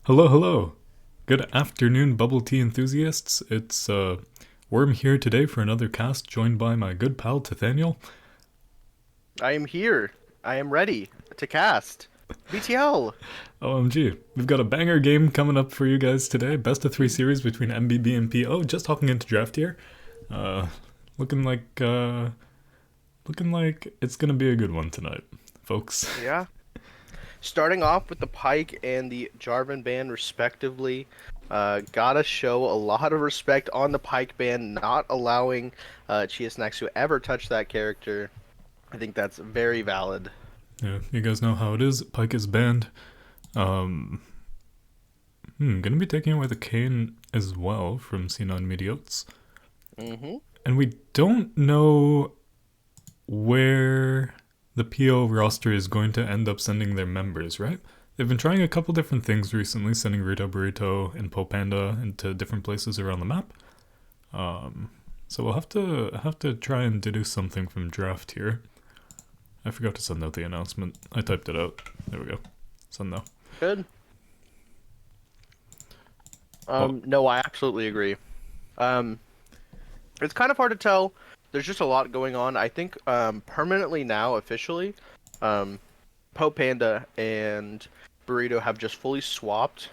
Hello, hello. Good afternoon, bubble tea enthusiasts. It's Worm here today for another cast, joined by my good pal Nathaniel. I am here. I am ready to cast. BTL. OMG, we've got a banger game coming up for you guys today. Best of three series between MBB and PO. Just hopping into draft here. Uh, looking like looking like it's gonna be a good one tonight, folks. Yeah. Starting off with the Pike and the Jarvan ban, respectively. Gotta show a lot of respect on the Pike ban, not allowing Chiasnax to ever touch that character. I think that's very valid. Yeah, you guys know how it is. Pike is banned. Um, gonna be taking away the Kane as well from C9 Mediotes. Mm-hmm. And we don't know where the PO roster is going to end up sending their members, right? They've been trying a couple different things recently, sending Rito Burrito and Popanda into different places around the map. Um, so we'll have to try and deduce something from draft here. I forgot to send out the announcement. I typed it out. There we go. Send now. Good. Oh, No, I absolutely agree. Um, it's kind of hard to tell. There's just a lot going on. I think permanently now, officially, um, Poe Panda and Burrito have just fully swapped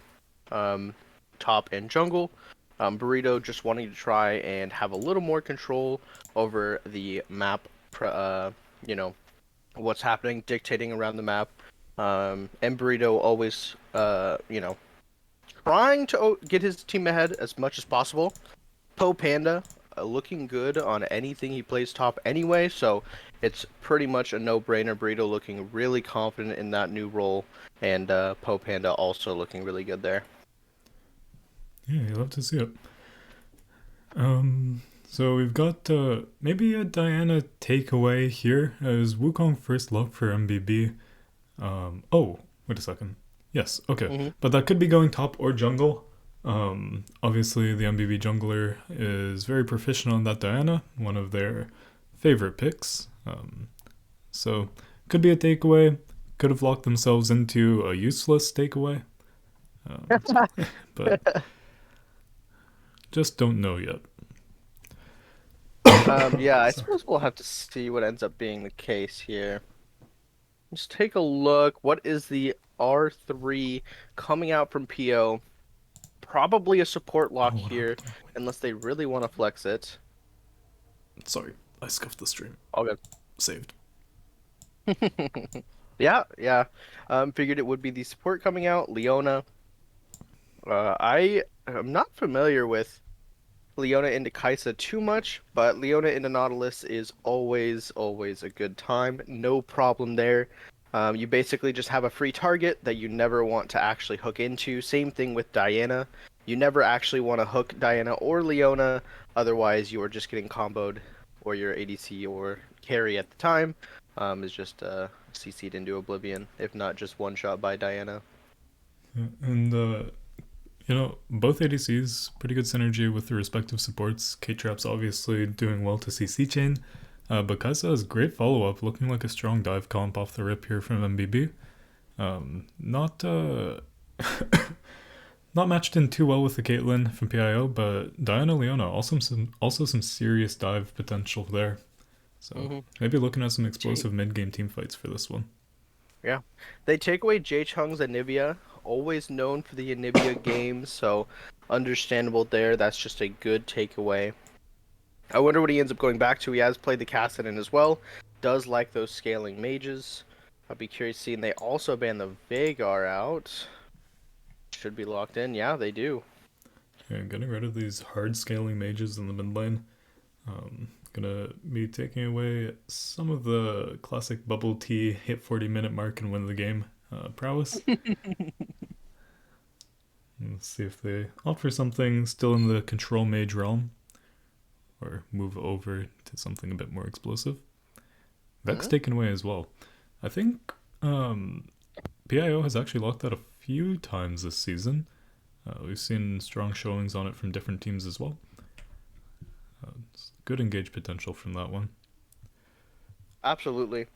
um, top and jungle. Burrito just wanting to try and have a little more control over the map, you know, what's happening, dictating around the map. And Burrito always, trying to get his team ahead as much as possible. Poe Panda looking good on anything he plays top anyway, so it's pretty much a no-brainer. Burrito looking really confident in that new role, and Poe Panda also looking really good there. yeah, you love to see it. So we've got maybe a Diana takeaway here as Wukong first love for MBB. Oh, wait a second. Yes, okay. Hmm. But that could be going top or jungle. Obviously, the MBB jungler is very proficient on that Diana, one of their favorite picks. So, could be a takeaway. Could have locked themselves into a useless takeaway. Um, but just don't know yet. Yeah, I Sorry. suppose we'll have to see what ends up being the case here. Let's take a look. What is the R3 coming out from PO? Probably a support Oh, lock what here, happened? unless they really want to flex it. Sorry, I scuffed the stream. All good. Saved. Yeah, yeah. Figured it would be the support coming out. Leona. I am not familiar with Leona into Kaisa too much, but Leona into Nautilus is always a good time. No problem there. You basically just have a free target that you never want to actually hook into. Same thing with Diana. You never actually want to hook Diana or Leona, otherwise you are just getting comboed, or your ADC or carry at the time is just CC'd into oblivion, if not just one shot by Diana. And both ADCs pretty good synergy with the respective supports. K-Trap's obviously doing well to CC chain, but Kai'Sa has great follow up, looking like a strong dive comp off the rip here from MBB. Not not matched in too well with the Caitlyn from PIO, but Diana Leona also some serious dive potential there. So Hmm. maybe looking at some explosive mid game team fights for this one. Yeah. They take away Jay Chung's Anivia, always known for the Anivia games, so understandable there. That's just a good takeaway. I wonder what he ends up going back to. He has played the Kassadin as well. Does like those scaling mages. I'll be curious seeing they also ban the Veigar out. Should be locked in. Yeah, they do. Yeah, getting rid of these hard scaling mages in the mid lane. Gonna be taking away some of the classic bubble tea hit 40-minute mark and win the game prowess. Let's see if they offer something still in the control mage realm or move over to something a bit more explosive. Vex Hmm? taken away as well. I think PIO has actually locked that a few times this season. We've seen strong showings on it from different teams as well. Good engage potential from that one. Absolutely.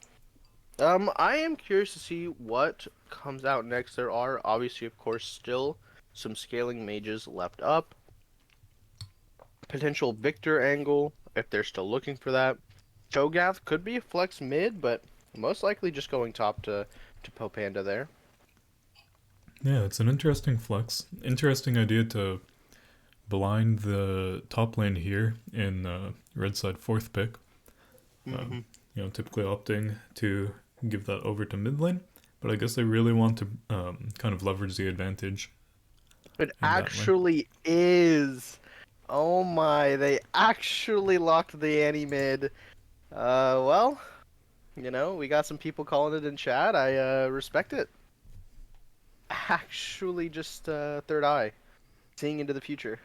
I am curious to see what comes out next. There are obviously, of course, still some scaling mages left up. Potential Victor angle, if they're still looking for that. Cho'Gath could be a flex mid, but most likely just going top to Popanda there. Yeah, it's an interesting flex. Interesting idea to blind the top lane here in red side fourth pick. Hmm. Typically opting to give that over to mid lane, but I guess they really want to kind of leverage the advantage It in that lane. actually is. Oh my, they actually locked the Annie mid. Well, we got some people calling it in chat. I respect it. Actually, just third eye, seeing into the future.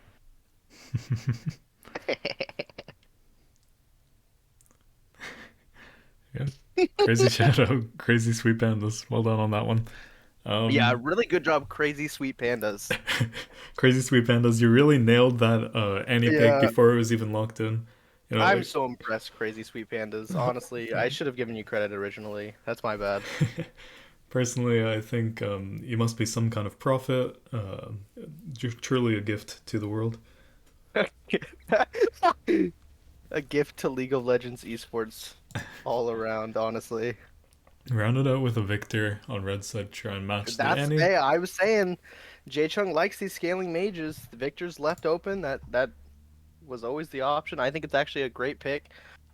Yeah, crazy shadow, crazy sweet pandas. Well done on that one. Yeah, Um, really good job, crazy sweet pandas. Crazy sweet pandas, you really nailed that Annie pick Yeah, before it was even locked in. I'm Like, so impressed, crazy sweet pandas. Honestly, I should have given you credit originally. That's my bad. personally, I think you must be some kind of prophet. You're truly a gift to the world. A gift to League of Legends esports all around, honestly. Rounded out with a victor on red side, try and match the That's Annie. hey, I was saying Jay Chung likes these scaling mages. The Victor's left open. That was always the option. I think it's actually a great pick.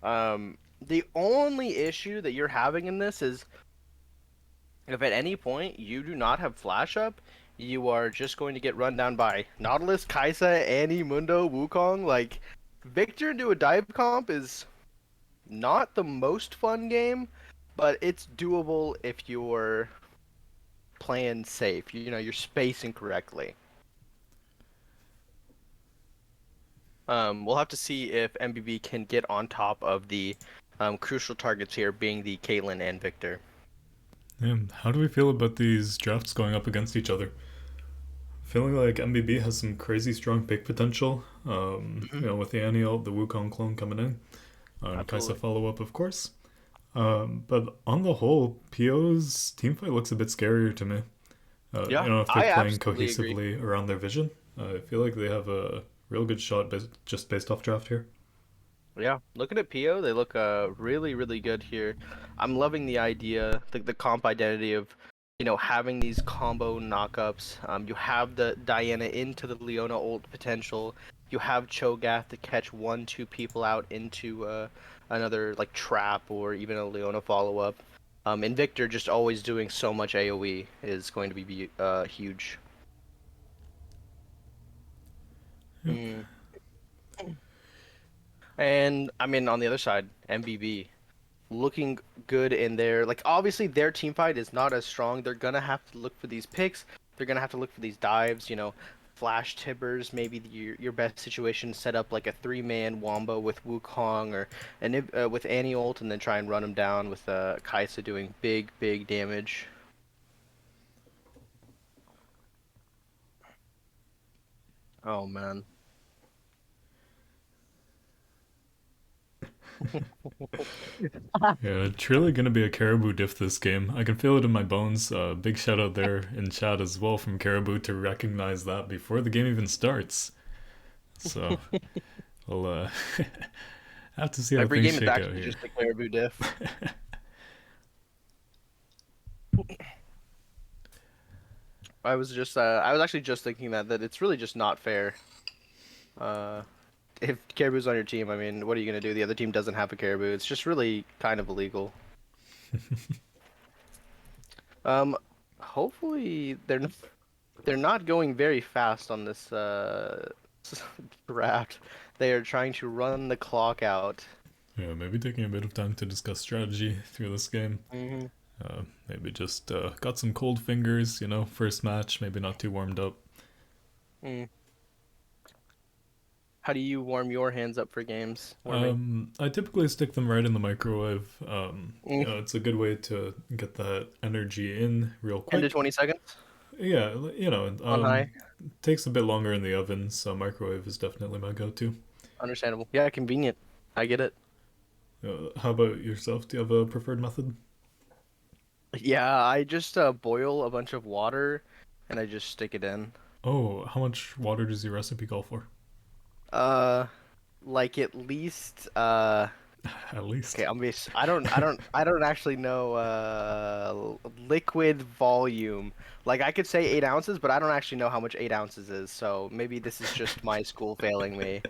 The only issue that you're having in this is if at any point you do not have flash up, you are just going to get run down by Nautilus, Kaisa, Annie, Mundo, Wukong. Like Victor into a dive comp is not the most fun game, but it's doable if you're playing safe. You're spacing correctly. We'll have to see if MBB can get on top of the crucial targets here, being the Caitlyn and Victor. Yeah, how do we feel about these drafts going up against each other? Feeling like MBB has some crazy strong pick potential. Mhm. With the Annie ult, the Wukong clone coming in, and Kaisa Absolutely. follow up, of course. But on the whole, PO's teamfight looks a bit scarier to me. Yeah, If they're I playing absolutely agree. cohesively around their vision, I feel like they have a real good shot just based off draft here. Yeah, looking at PO, they look really, really good here. I'm loving the idea, the comp identity of, having these combo knockups. You have the Diana into the Leona ult potential. You have Cho'Gath to catch one, two people out into another like trap or even a Leona follow up. And Victor just always doing so much AoE is going to be huge. Yep. Mm. And I mean, on the other side, MBB looking good in there. Like obviously their team fight is not as strong. They're gonna have to look for these picks. They're gonna have to look for these dives. Flash tibbers. Maybe your best situation set up like a three-man wombo with Wukong or with Annie ult, and then try and run them down with Kaisa doing big damage. Oh man. Yeah, truly gonna be a Caribou diff this game. I can feel it in my bones. Big shout out there in chat as well from Caribou to recognize that before the game even starts. So we'll have to see how Every things game is shake out actually here. just a Caribou diff. I was actually just thinking that it's really just not fair. Uh, if Caribou's on your team, I mean, what are you gonna do? The other team doesn't have a Caribou. It's just really kind of illegal. Um, Hopefully they're not going very fast on this draft. They are trying to run the clock out. Yeah, maybe taking a bit of time to discuss strategy through this game. Hmm. Maybe just got some cold fingers, first match, maybe not too warmed up. Mm. How do you warm your hands up for games, Wormy? I typically stick them right in the microwave. Mm. It's a good way to get that energy in real 10 to quick. 20 seconds Yeah, on high. takes a bit longer in the oven, so microwave is definitely my go-to. Understandable. Yeah, convenient. I get it. How about yourself? Do you have a preferred method? Yeah, I just boil a bunch of water and I just stick it in. Oh, how much water does your recipe call for? Uh, like at least At least. okay, I don't actually know liquid volume. Like I could say 8 ounces, but I don't actually know how much 8 ounces is. So maybe this is just my school failing me.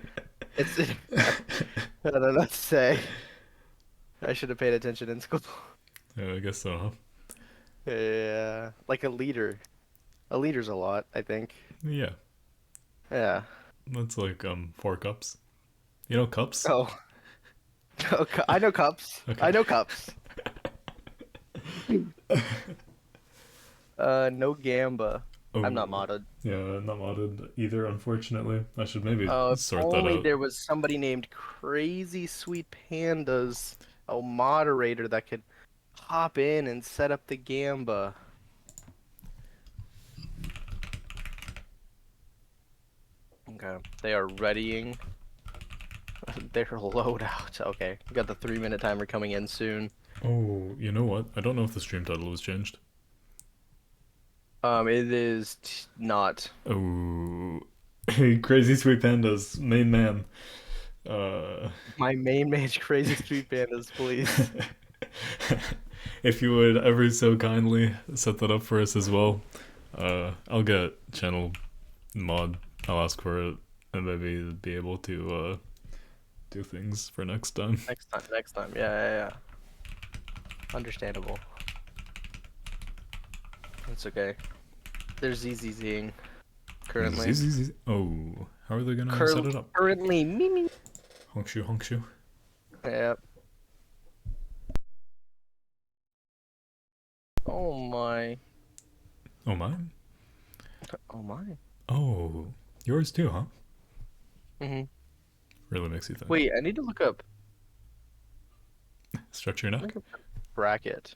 It's I don't know what to say. I should have paid attention in school. Yeah, I guess so, huh? Yeah, like a liter. A liter's a lot, I think. Yeah, Yeah. that's like 4 cups. You know cups? Oh, I know cups. Okay. I know cups. No gamba. I'm not Oh, modded. yeah, not modded either, unfortunately. I should maybe Oh, if sort that only out. there was somebody named Crazy Sweet Pandas, a moderator that could hop in and set up the gamba. Okay, they are readying their loadout. Okay, we got the 3 minute timer coming in soon. Oh, you know what? I don't know if the stream title was changed. It is not. Oh, hey, Crazy Sweet Pandas, main man. Uh, My main man's Crazy Sweet Pandas, please. if you would ever so kindly set that up for us as well, I'll get channel mod. I'll ask for it and maybe be able to do things for next time. Next time, next time. Yeah, yeah, yeah. Understandable. That's okay. They're ZZZing currently. Oh, how are they gonna set Cur it up? Currently, Mimi. Honkshu, honkshu. Yep. Oh my. Oh, mine? Oh my. Oh, yours too, huh? hmm Really makes you think. Wait, I need to Stretch your neck. look up the bracket.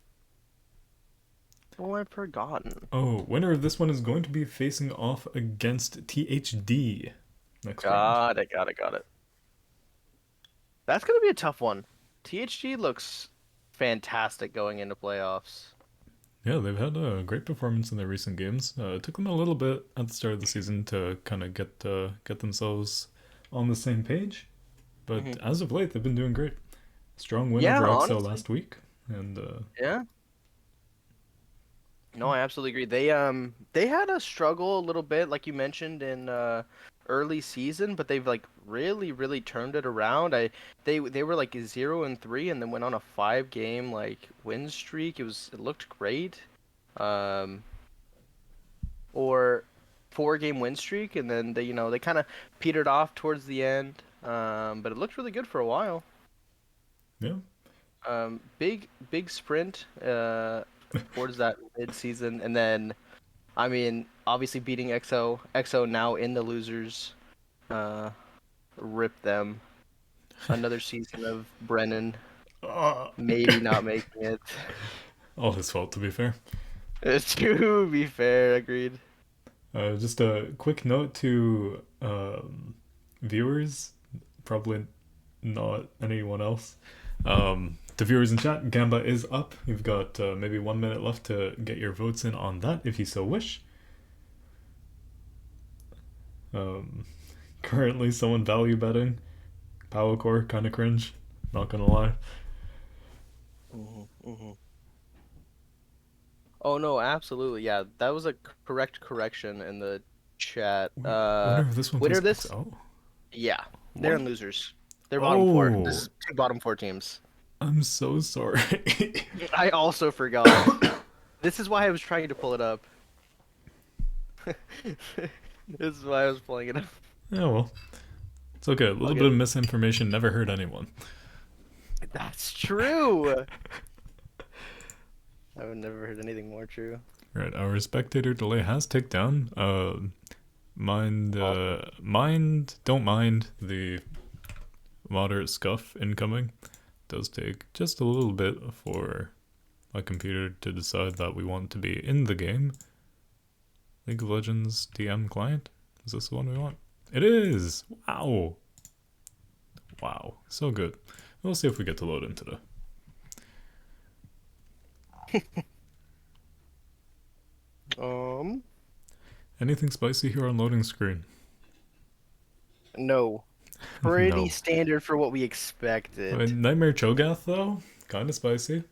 Oh, I've forgotten. Oh, winner of this one is going to be facing off against THD next round. Got it. That's gonna be a tough one. THG looks fantastic going into playoffs. Yeah, they've had a great performance in their recent games. It took them a little bit at the start of the season to kind of get themselves on the same page, but hmm as of late, they've been doing great. Strong win Yeah, over EXO honestly. last week, and Yeah. No, I absolutely agree. They had a struggle a little bit, like you mentioned in early season, but they've like really turned it around. They were like 0-3 and then went on a 5 game like win streak. It looked great. Um, or 4 game win streak and then they kind of petered off towards the end. But it looked really good for a while. yeah, Big sprint towards that mid season and then I mean, obviously beating EXO. EXO now in the losers. Uh, Rip them. Another season of Brennan uh, maybe not making it. all his fault to be fair. To be fair, agreed. Just a quick note to viewers, probably not anyone else. The viewers in chat, Gamba is up. You've got maybe 1 minute left to get your votes in on that if you so wish. Um, Currently, someone value betting. Power Core, kind of cringe. Not gonna lie. hmm Oh no, absolutely. Yeah, that was a correct correction in the chat. Winner of this one Winner plays of this? XO? Yeah, they're What? in losers. They're bottom four. This Oh, is two bottom four teams. I'm so sorry. I also forgot. This is why I was trying to pull it up. This is why I was pulling it up. Yeah, well, it's okay. A little bit Okay. of misinformation never hurt anyone. That's true. I've never heard anything more true. Right, our spectator delay has ticked down. Awesome. Don't mind the moderate scuff incoming. It does take just a little bit for my computer to decide that we want to be in the game. League of Legends DM client? Is this the one we want? It is! Wow! Wow, so good. We'll see if we get to load in today. Um, Anything spicy here on loading screen? no. Pretty No. standard for what we expected. Nightmare Cho'Gath though? Kinda spicy.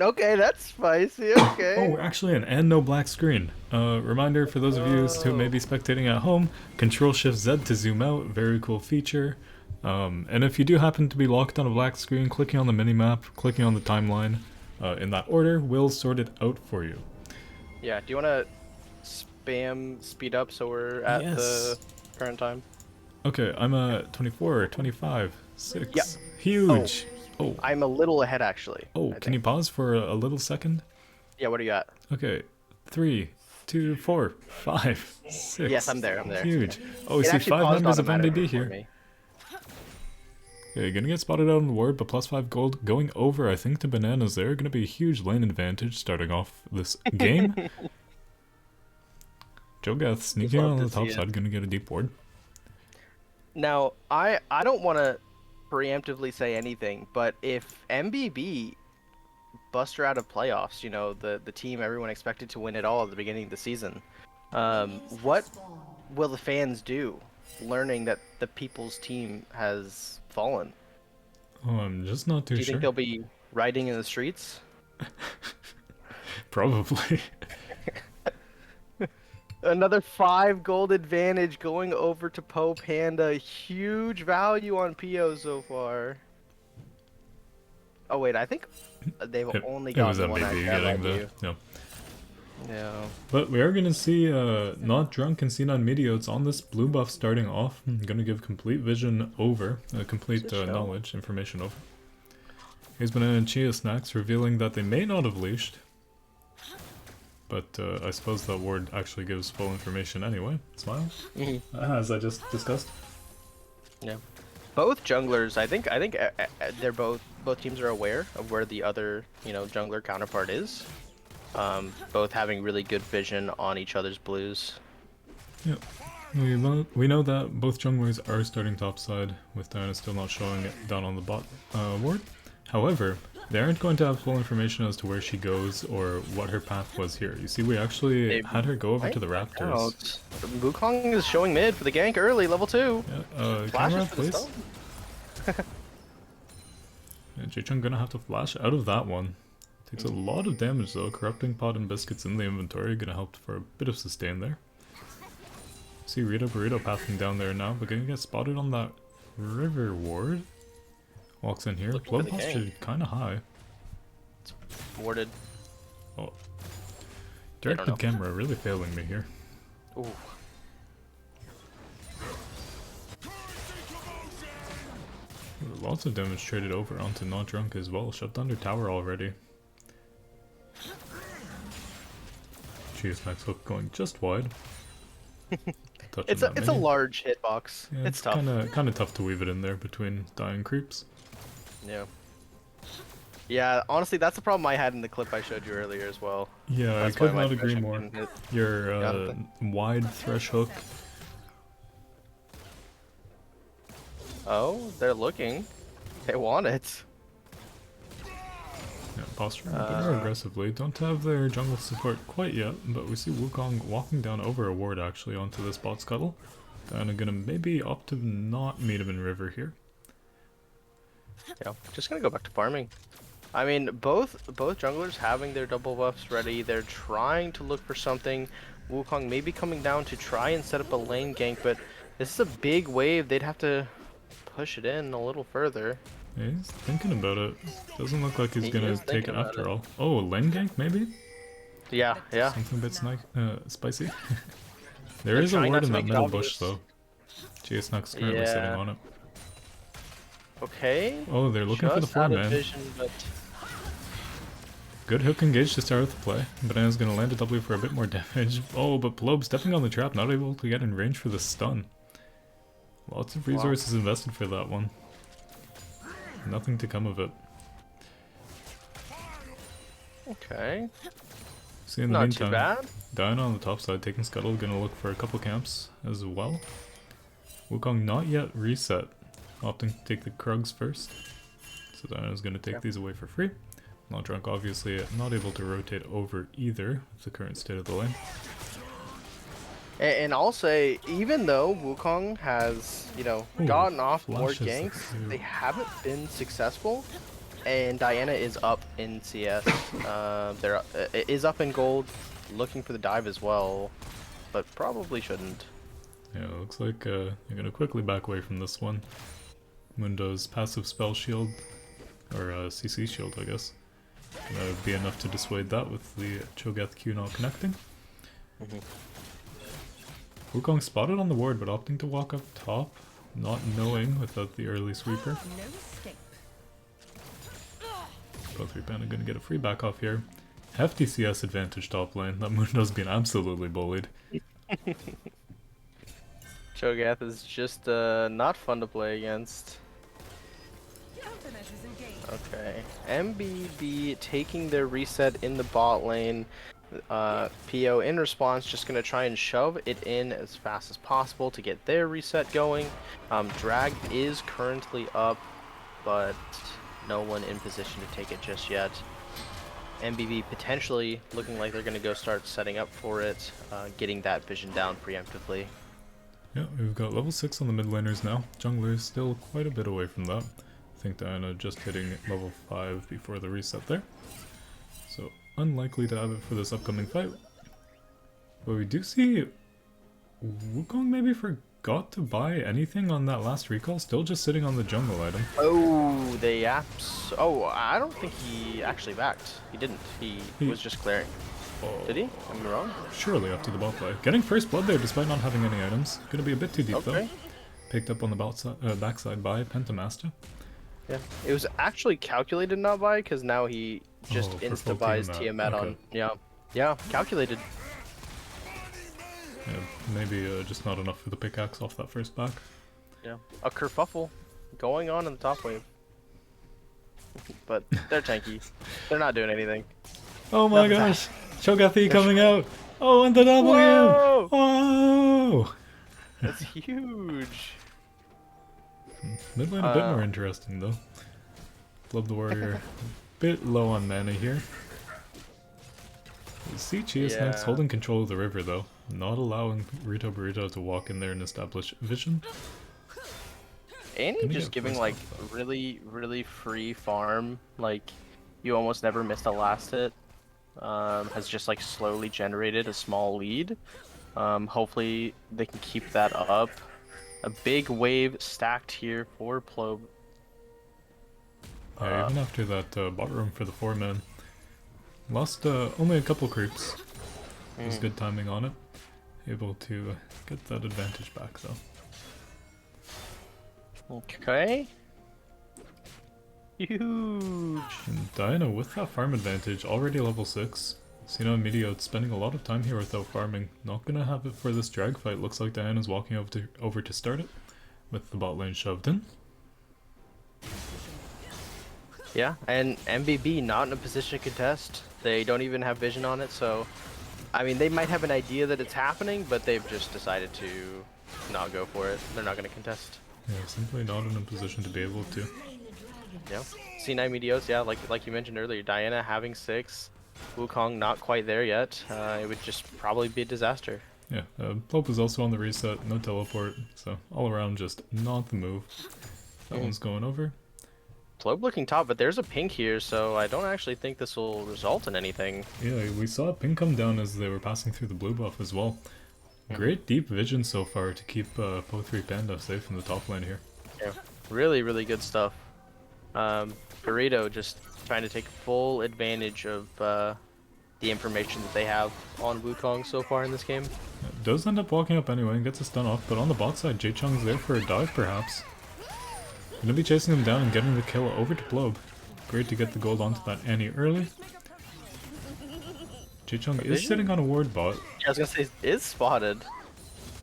Okay, that's spicy. Oh, Okay. actually and no black screen. Reminder for those of you who may Whoa. be spectating at home, Control Shift Z to zoom out, very cool feature. And if you do happen to be locked on a black screen, clicking on the minimap, clicking on the timeline, in that order will sort it out for you. Yeah, do you want to spam speed up so we're at Yes. the current time? Okay, I'm at 24, 25, Yeah. 6. Oh, Huge. Oh, I'm a little ahead actually, oh, I can you think. pause for a little second? Yeah, what are you at? Okay, 3, 2, 4, 5, Yes, 6. I'm there, I'm there. Huge. Oh, we It see actually 5 paused members of automatically MBB for here. me. Okay, gonna get spotted out on the ward, but plus 5 gold going over, I think, to bananas there. Gonna be a huge lane advantage starting off this game. Cho'Gath You'd sneaking love on to the see top it. side, gonna get a deep ward. Now, I don't want to preemptively say anything, but if MBB bust her out of playoffs, you know, the team everyone expected to win it all at the beginning of the season, what will the fans do, learning that the people's team has fallen? Oh, I'm just not Do too you think sure. they'll be riding in the streets? Probably. Another 5 gold advantage going over to Poe Panda. Huge value on PIO so far. Oh wait, I think they've only It was gotten one MBB actually. I lied getting to the... you. No. Yeah. But we are gonna see Not Drunk and C9 Meteotes on this blue buff starting off. Gonna give complete vision over, complete Show. knowledge, information over. Here's Banana and Chia Snacks revealing that they may not have leashed. But I suppose that ward actually gives full information anyway. Smile. As I just discussed. Yeah. Both junglers, I think they're both teams are aware of where the other, you know, jungler counterpart is. Both having really good vision on each other's blues. Yep. We know that both junglers are starting topside, with Diana still not showing it down on the bot ward. However, they aren't going to have full information as to where she goes or what her path was here. You see, we actually They had her go over might to the find Raptors. out. Wukong is showing mid for the gank early, level 2. Yeah, camera, Flashes for the please. stone. Yeah, J-Chung gonna have to flash out of that one. Takes a lot of damage though. Corrupting Pot and Biscuits in the inventory, gonna help for a bit of sustain there. See Rita Burrito pathing down there now, but gonna get spotted on that river ward. Walks in here. Looking for Blood the posture gank. kinda high. Warded. Oh. They don't Directed know. camera really failing me here. Ooh. Lots of damage traded over onto Not Drunk as well. Shoved under tower already. Cheers, Max Hook going just wide. It's a large hitbox. Yeah, it's tough. kind of tough to weave it in there between dying creeps. Yeah. Yeah, honestly, that's the problem I had in the clip I showed you earlier as well. Yeah, That's I could why my not agree thresh more. didn't hit. Your Yeah. wide thresh hook. Oh, they're looking. They want it. Yeah, posturing a bit more aggressively. Don't have their jungle support quite yet, but we see Wukong walking down over a ward actually onto this bot scuttle. And I'm gonna maybe opt to not meet him in river here. Yeah, just gonna go back to farming. I mean, both junglers having their double buffs ready. They're trying to look for something. Wukong may be coming down to try and set up a lane gank, but this is a big wave. They'd have to push it in a little further. Yeah, he's thinking about it. Doesn't look like he's He gonna is take thinking it about after it. all. Oh, lane gank maybe? Yeah, yeah. Something a bit spicy. There They're is a trying ward not in to that make it middle obvious. bush though. GSNUck's currently sitting Yeah. on it. Okay. Oh, they're looking for the Just out of 4-man. vision, but Good hook engage to start with the play. Banana's gonna land a W for a bit more damage. Oh, but Plobe stepping on the trap, not able to get in range for the stun. Lots of resources invested for that one. Nothing to come of it. okay. See, in the Not too meantime, bad. Diana on the top side taking Scuttle, gonna look for a couple camps as well. Wukong not yet reset, opting to take the Krugs first. So Diana's gonna take these away for free. Not drunk, obviously not able to rotate over either with the current state of the lane. And I'll say, even though Wukong has, Ooh, gotten off more flashes the ganks, they few. haven't been successful. And Diana is up in CS. Is up in gold, looking for the dive as well, but probably shouldn't. Yeah, it looks like they're gonna quickly back away from this one. Mundo's passive spell shield, or CC shield, I guess, gonna be enough to dissuade that with the Cho'Gath Q not connecting. Wukong spotted on the ward, but opting to walk up top, not knowing without the early sweeper. Both Panda gonna get a free back off here. Hefty CS advantage top lane. That Mundo's been absolutely bullied. Cho'Gath is just not fun to play against. Okay, MBB taking their reset in the bot lane. PIO in response just going to try and shove it in as fast as possible to get their reset going. Drag is currently up, but no one in position to take it just yet. MBB potentially looking like they're going to go start setting up for it, getting that vision down preemptively. Yeah, we've got level 6 on the mid laners now. Jungler is still quite a bit away from that. I think Diana just hitting level 5 before the reset there. So unlikely to have it for this upcoming fight. But we do see Wukong maybe forgot to buy anything on that last recall, still just sitting on the jungle item. Oh, oh, I don't think he actually backed. He didn't. He was just clearing. Oh, Did he? Am I wrong? surely up to the bot play. Getting first blood there despite not having any items. Gonna be a bit too deep though. Picked up on the backside by Pentamaster. Yeah, it was actually calculated not by, because now he just for insta-buys full Tiamat okay. on. Yeah, calculated. Yeah, maybe just not enough for the pickaxe off that first back. Yeah, a kerfuffle going on in the top wave. But they're tanky. They're not doing anything. Oh my gosh! Cho'Gath coming out! Oh, and the W! Whoa! Whoa! That's huge! Mid lane a bit more interesting though. Love the warrior. Bit low on mana here. We see Chias next holding control of the river though, not allowing Rito Burrito to walk in there and establish vision. And he just giving like really free farm, like you almost never missed a last hit. Has just like slowly generated a small lead. Hopefully they can keep that up. A big wave stacked here for Plobe. Yeah, even after that bot room for the 4-man. Lost only a couple creeps. It was good timing on it. Able to get that advantage back though. Okay. Huge. And Diana with that farm advantage, already level 6. Sino and Meteor spending a lot of time here without farming. Not gonna have it for this drag fight. Looks like Diana's walking over to start it. With the bot lane shoved in. Yeah, and MBB not in a position to contest. They don't even have vision on it, so... I mean, they might have an idea that it's happening, but they've just decided to not go for it. They're not going to contest. Yeah, simply not in a position to be able to. Yeah. C9 Meteos, yeah, like you mentioned earlier, Diana having 6, Wukong not quite there yet. It would just probably be a disaster. Yeah, Plope is also on the reset, no teleport, so all around just not the move. That one's going over. Plobe looking top, but there's a pink here, so I don't actually think this will result in anything. Yeah, we saw a ping come down as they were passing through the blue buff as well. Great deep vision so far to keep Po3 Panda safe in the top lane here. Yeah, really good stuff. Burrito just trying to take full advantage of the information that they have on Wukong so far in this game. Does end up walking up anyway and gets a stun off, but on the bot side, Jay-Chung's there for a dive perhaps. Gonna be chasing him down and getting the kill over to Plobe. Great to get the gold onto that Annie early. Jay-Chung is sitting on a ward bot. Yeah, I was gonna say, is spotted.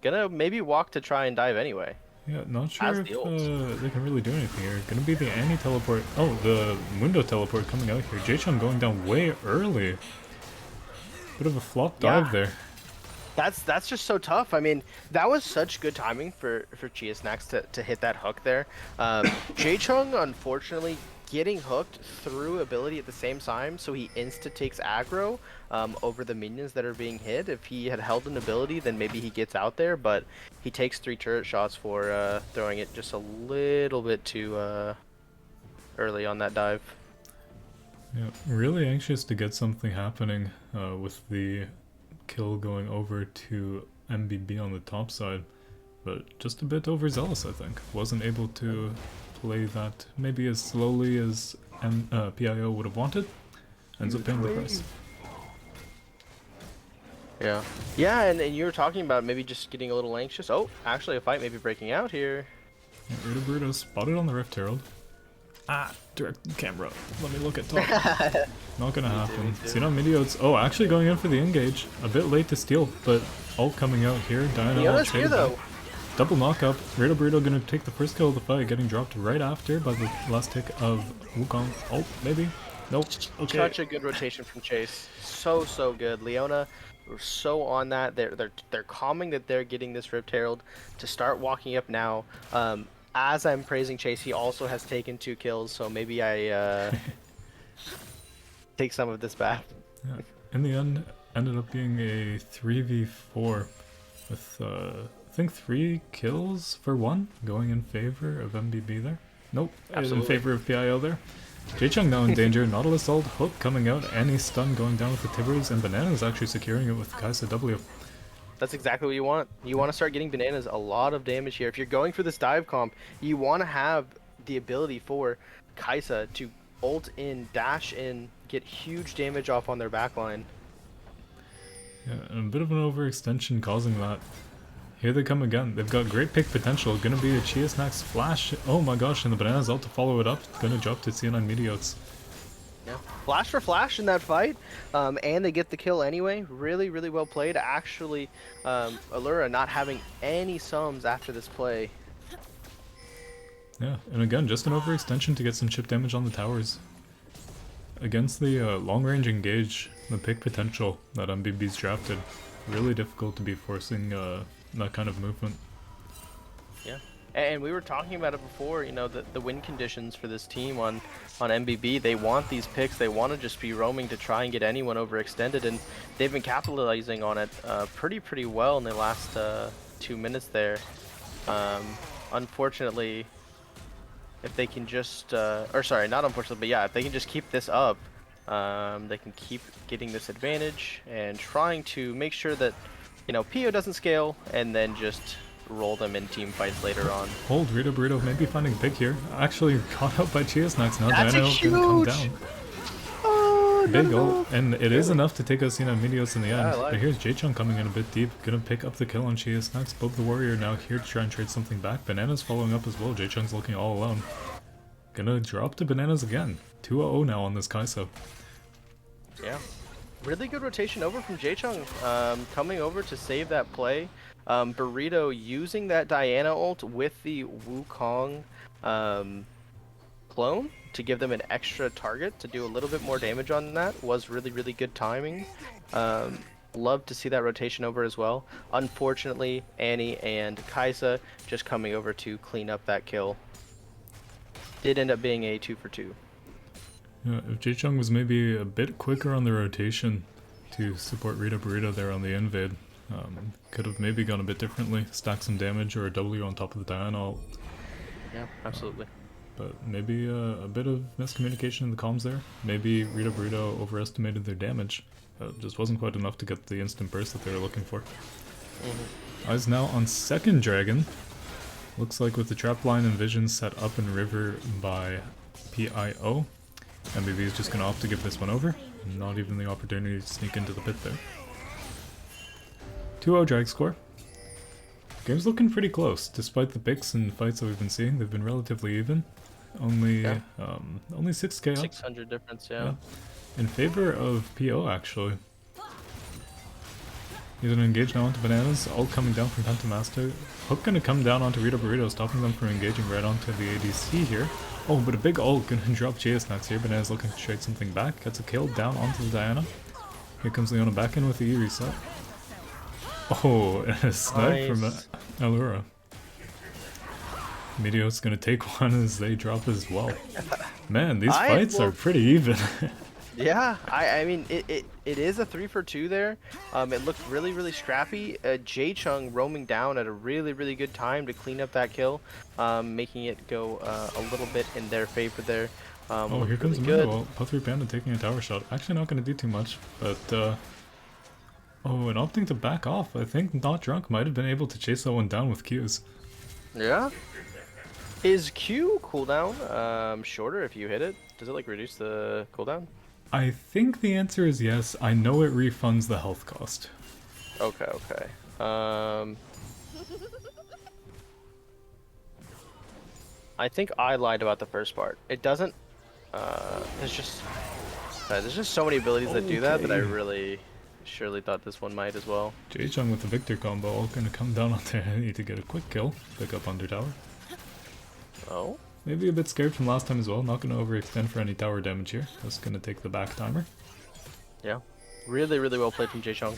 Gonna maybe walk to try and dive anyway. Yeah, not sure if they can really do anything here. Gonna be the Annie teleport. Oh, the Mundo teleport coming out here. Jay-Chung going down way early. Bit of a flop dive there. That's just so tough. I mean, that was such good timing for Chia Snacks to hit that hook there. Jay-Chung, unfortunately, getting hooked through ability at the same time, so he insta-takes aggro over the minions that are being hit. If he had held an ability, then maybe he gets out there, but he takes 3 turret shots for throwing it just a little bit too early on that dive. Yeah, really anxious to get something happening with the kill going over to MBB on the top side, but just a bit overzealous, I think. Wasn't able to play that maybe as slowly as PIO would have wanted. Ends up paying the price. Yeah. Yeah, and you were talking about maybe just getting a little anxious. Oh, actually a fight may be breaking out here. Yeah, Bruto spotted on the Rift Herald. Ah, direct camera. Let me look at top. Not gonna happen. See on Mediotes. Oh, actually going in for the engage. A bit late to steal, but ult coming out here. Diana ult here though. Double knockup. Rado Burrito gonna take the first kill of the fight, getting dropped right after by the last tick of Wukong. Oh, maybe. Nope. Okay. Such a good rotation from Chase. So good. Leona, we're so on that. They're calming that they're getting this Rift Herald to start walking up now. As I'm praising Chase, he also has taken 2 kills, so maybe I take some of this back. Yeah. In the end, ended up being a 3v4 with I think 3 kills for 1 going in favor of MBB there. Nope, Absolutely. in favor of PIO there. Jchung now in danger. Nautilus ult, hook coming out, any stun going down with the Tibbers, and Bananas actually securing it with Kaisa W. That's exactly what you want. You want to start getting Bananas a lot of damage here. If you're going for this dive comp, you want to have the ability for Kaisa to ult in, dash in, get huge damage off on their backline. Yeah, and a bit of an overextension causing that. Here they come again. They've got great pick potential. Gonna be a Chia Snacks flash. Oh my gosh, and the Bananas ult to follow it up. Gonna drop to C9 Mediotes. Yeah. Flash for flash in that fight, and they get the kill anyway. Really well played. Actually, Allura not having any sums after this play. Yeah, and again, just an overextension to get some chip damage on the towers. Against the long-range engage, the pick potential that MBB's drafted, really difficult to be forcing that kind of movement. Yeah, and we were talking about it before, you know, the win conditions for this team on MBB, they want these picks, they want to just be roaming to try and get anyone overextended, and they've been capitalizing on it pretty well in the last 2 minutes there. Unfortunately, if they can just, or sorry, not unfortunately, but yeah, if they can just keep this up, they can keep getting this advantage and trying to make sure that, you know, PIO doesn't scale, and then just roll them in team fights later on. Hold, Rito Burrito maybe finding a pick here. Actually caught out by Chia Snacks now. That's Dino huge! gonna come down. Oh, Big ult, and it is enough to take us Medios in the end. Yeah, But here's Jchung coming in a bit deep, gonna pick up the kill on Chia Snacks. Bob the Warrior now here to try and trade something back. Bananas following up as well. Jchung's looking all alone. Gonna drop to Bananas again. 2-0 now on this Kaisa. Yeah. Really good rotation over from Jchung, coming over to save that play. Burrito using that Diana ult with the Wukong clone to give them an extra target to do a little bit more damage on that was really good timing. Love to see that rotation over as well. Unfortunately, Annie and Kaisa just coming over to clean up that kill. Did end up being a 2 for 2. Yeah, if Jchung was maybe a bit quicker on the rotation to support Rita Burrito there on the invade, could have maybe gone a bit differently, stack some damage or a W on top of the Diana ult. Yeah, absolutely. But maybe a bit of miscommunication in the comms there. Maybe Rita Burrito overestimated their damage. Just wasn't quite enough to get the instant burst that they were looking for. Eyes now on second dragon. Looks like with the trap line and vision set up in river by PIO, MBB is just going to opt to give this one over. Not even the opportunity to sneak into the pit there. 2-0 drag score. Game's looking pretty close, despite the picks and fights that we've been seeing. They've been relatively even. Only 6k up. 600 difference, yeah. In favor of PO, actually. He's gonna engage now onto Bananas, all coming down from Pentamaster. Hook gonna come down onto Rito Burrito, stopping them from engaging right onto the ADC here. Oh, but a big ult gonna drop Snacks here. Bananas looking to trade something back. Gets a kill down onto the Diana. Here comes Leona back in with the E reset. Oh, and a snipe from Allura. Meteo's gonna take one as they drop as well. Man, these I fights are will. pretty even. Yeah, I mean it is a 3-for-2 there. It looked really scrappy. Jay Chung roaming down at a really good time to clean up that kill, making it go a little bit in their favor there. Oh, here Looked comes really the good. Well, Puffy Panda taking a tower shot. Actually not gonna do too much, but oh, and opting to back off. I think Not Drunk might have been able to chase that one down with Qs. Yeah. Is Q cooldown shorter if you hit it? Does it like reduce the cooldown? I think the answer is yes. I know it refunds the health cost. Okay. I think I lied about the first part. It doesn't. There's just so many abilities that do that I Okay. really, surely thought this one might as well. Jay-Chung with the Victor combo all gonna come down on there. I need to get a quick kill. Pick up under tower. Oh. Maybe a bit scared from last time as well. Not gonna overextend for any tower damage here. Just gonna take the back timer. Yeah. Really well played from Jay Chung.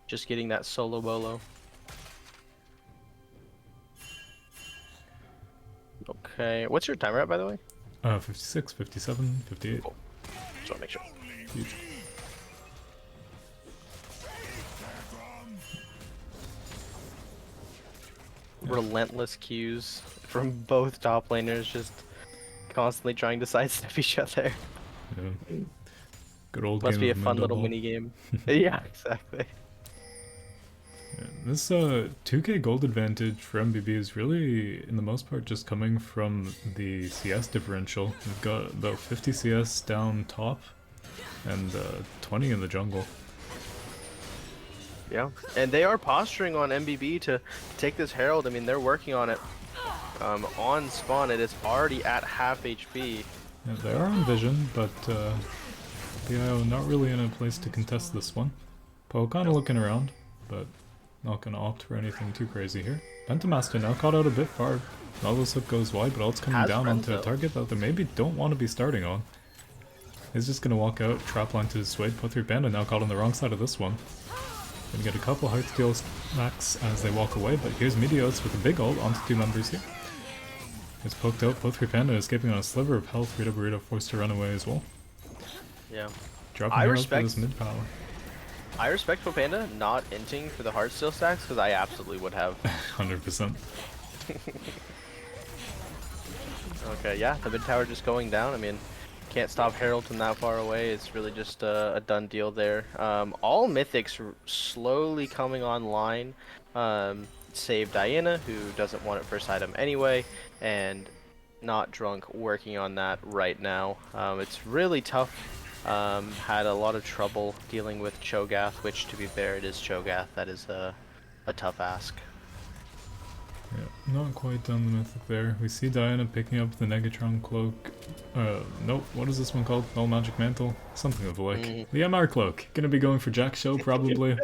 Just getting that solo bolo. Okay. What's your timer at, by the way? 56, 57, 58. Cool. Just want to make sure. Huge. Relentless Qs from both top laners, just constantly trying to sidestep each other. Yeah. Good old Must game be a of fun Mundo little Ball. mini game. Yeah, exactly. Yeah, this 2k gold advantage for MBB is really, in the most part, just coming from the CS differential. We've got about 50 CS down top and 20 in the jungle. Yeah, and they are posturing on MBB to take this Herald. I mean, they're working on it. On spawn, it is already at half HP. Yeah, they are on vision, but PIO not really in a place to contest this one. Poe kind of looking around, but not gonna opt for anything too crazy here. Pentamaster now caught out a bit far. Nautilus hook goes wide, but ult's coming Has down onto a Renzo. target that they maybe don't want to be starting on. He's just gonna walk out, trap line to his Swade, put through Panda now caught on the wrong side of this one. Gonna get a couple heart steals max as they walk away, but here's Meteos with a big ult onto two members here. It's poked out, both Panda escaping on a sliver of health, Rita Burrito forced to run away as well. Yeah. Dropping her out for this mid power. I respect Popanda not inting for the heartsteel stacks, because I absolutely would have. 100%. Okay, yeah, the mid tower just going down. I mean, can't stop Herald from that far away. It's really just a done deal there. All mythics slowly coming online. Save Diana, who doesn't want it first item anyway, and Not Drunk working on that right now. It's really tough. Had a lot of trouble dealing with Cho'Gath, which, to be fair, it is Cho'Gath. That is a tough ask. Yeah, not quite done the mythic there. We see Diana picking up the Negatron cloak. Nope, what is this one called? Null Magic Mantle? Something of the like. The MR cloak. Gonna be going for Jack Show, probably.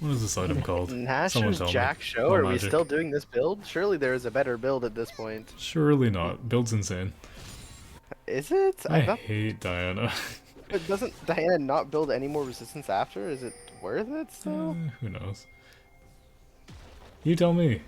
What is this item called? Someone Nashor's tell me. Jack Show? Null Are we Magic. still doing this build? Surely there is a better build at this point. Surely not. Build's insane. Is it? I thought... hate Diana. But doesn't Diana not build any more resistance after? Is it worth it still? Who knows? You tell me.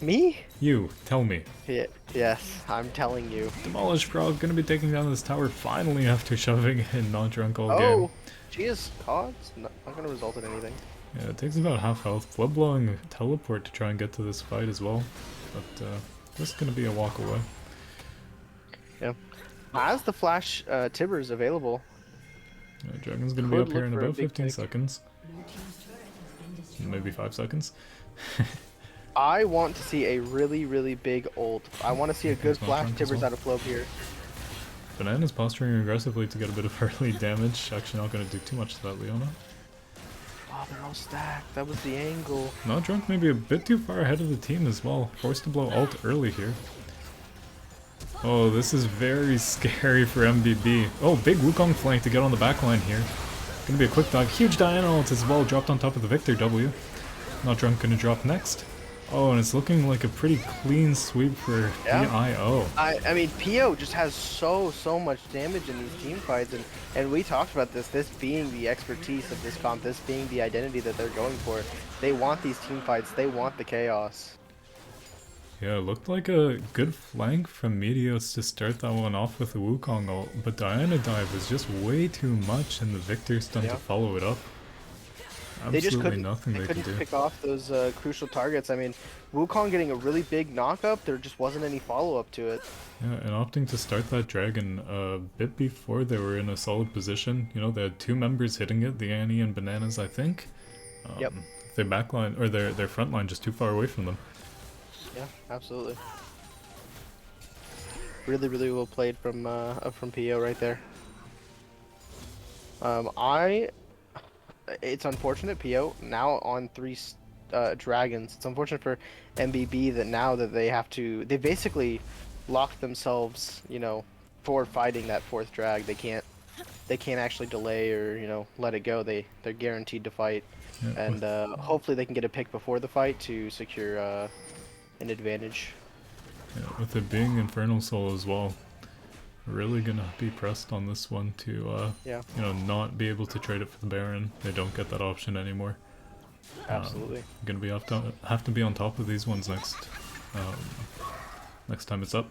Me? You, tell me. Yeah, yes, I'm telling you. Demolish Frog gonna be taking down this tower finally after shoving in Not Drunk all game. Oh, she is caught. Not gonna result in anything. Yeah, it takes about half health. Blood blowing teleport to try and get to this fight as well. But just gonna be a walk away. Yeah. Has the Flash Tibbers available? Yeah, Dragon's gonna be Could up here look in for a about big 15 pick. seconds. Maybe 5 seconds. I want to see a really big ult. I want to see a good There's Not Flash Drunk as Tibbers well. out of Flow here. Banana's posturing aggressively to get a bit of early damage. Actually not gonna do too much to that Leona. Oh, they're all stacked. That was the angle. Not Drunk maybe a bit too far ahead of the team as well. Forced to blow ult early here. Oh, this is very scary for MBB. Oh, big Wukong flank to get on the backline here. Gonna be a quick dive. Huge Diana ult as well, dropped on top of the Victor W. Not Drunk gonna drop next. Oh, and it's looking like a pretty clean sweep for Yeah. PIO. I mean, PO just has so much damage in these team fights, and we talked about this being the expertise of this comp, this being the identity that they're going for. They want these team fights, they want the chaos. Yeah, it looked like a good flank from Meteos to start that one off with the Wukong ult, but Diana dive was just way too much and the Victor stun to Yeah. follow it up. They just Absolutely nothing they they could couldn't do. pick off those crucial targets. I mean, Wukong getting a really big knockup, there just wasn't any follow-up to it. Yeah, and opting to start that dragon a bit before they were in a solid position. You know, they had two members hitting it, the Annie and Bananas, I think. Yep. Their backline, or their front line just too far away from them. Yeah, absolutely. Really well played from PO right there. I It's unfortunate PO now on three dragons. It's unfortunate for MBB that now that they basically locked themselves, you know, for fighting that fourth drag. They can't actually delay or, you know, let it go. They're guaranteed to fight, Yeah, and hopefully they can get a pick before the fight to secure an advantage. with it being Infernal Soul as well, really gonna be pressed on this one to, Yeah, you know, not be able to trade it for the Baron. They don't get that option anymore. absolutely. Gonna be have to be on top of these ones next time it's up.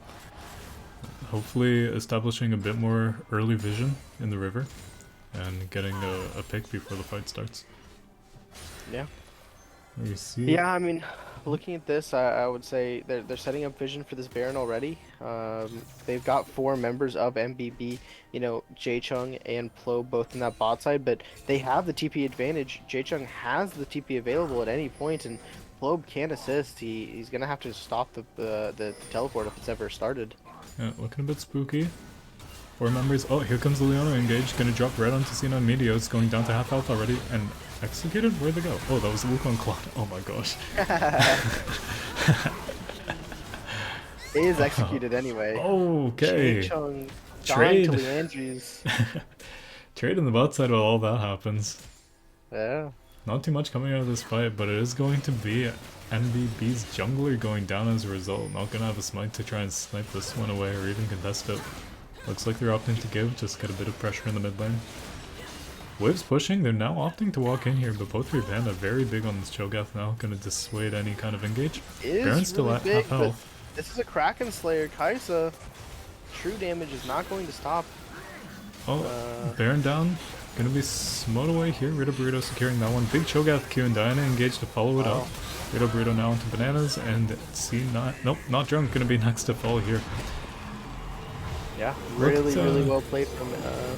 Hopefully establishing a bit more early vision in the river and getting a pick before the fight starts. Yeah. We see. Yeah, I mean, looking at this, I would say they're setting up vision for this Baron already. They've got four members of MBB, you know, Jaechung and Plo both in that bot side, but they have the TP advantage. Jaechung has the TP available at any point, and Plo can assist. He's gonna have to stop the teleport if it's ever started. Yeah, looking a bit spooky. Four members. Oh, here comes the Leona engaged. Gonna drop right onto Cena and Meteos. Going down to half health already. And executed? Where'd they go? Oh, that was the Wukong Claw. Oh my gosh. It is executed anyway. Okay. Jaechung dying Trade. to Leandri's. Trade in the bot side while all that happens. Yeah. Not too much coming out of this fight, but it is going to be MBB's jungler going down as a result. Not gonna have a smite to try and snipe this one away or even contest it. Looks like they're opting to give, just get a bit of pressure in the mid lane. Waves pushing, they're now opting to walk in here, but both three Panda very big on this Cho'Gath now, gonna dissuade any kind of engage. It Baron's is still really at big, half but health. this is a Kraken Slayer. Kaisa, true damage is not going to stop. Oh, Baron down. Gonna be smote away here. Rito Burrito securing that one. Big Cho'Gath Q and Diana engaged to follow it up. Rito Burrito now into Bananas and C9. Nope, not drunk. Gonna be next to fall here. Yeah, really Looked, well played from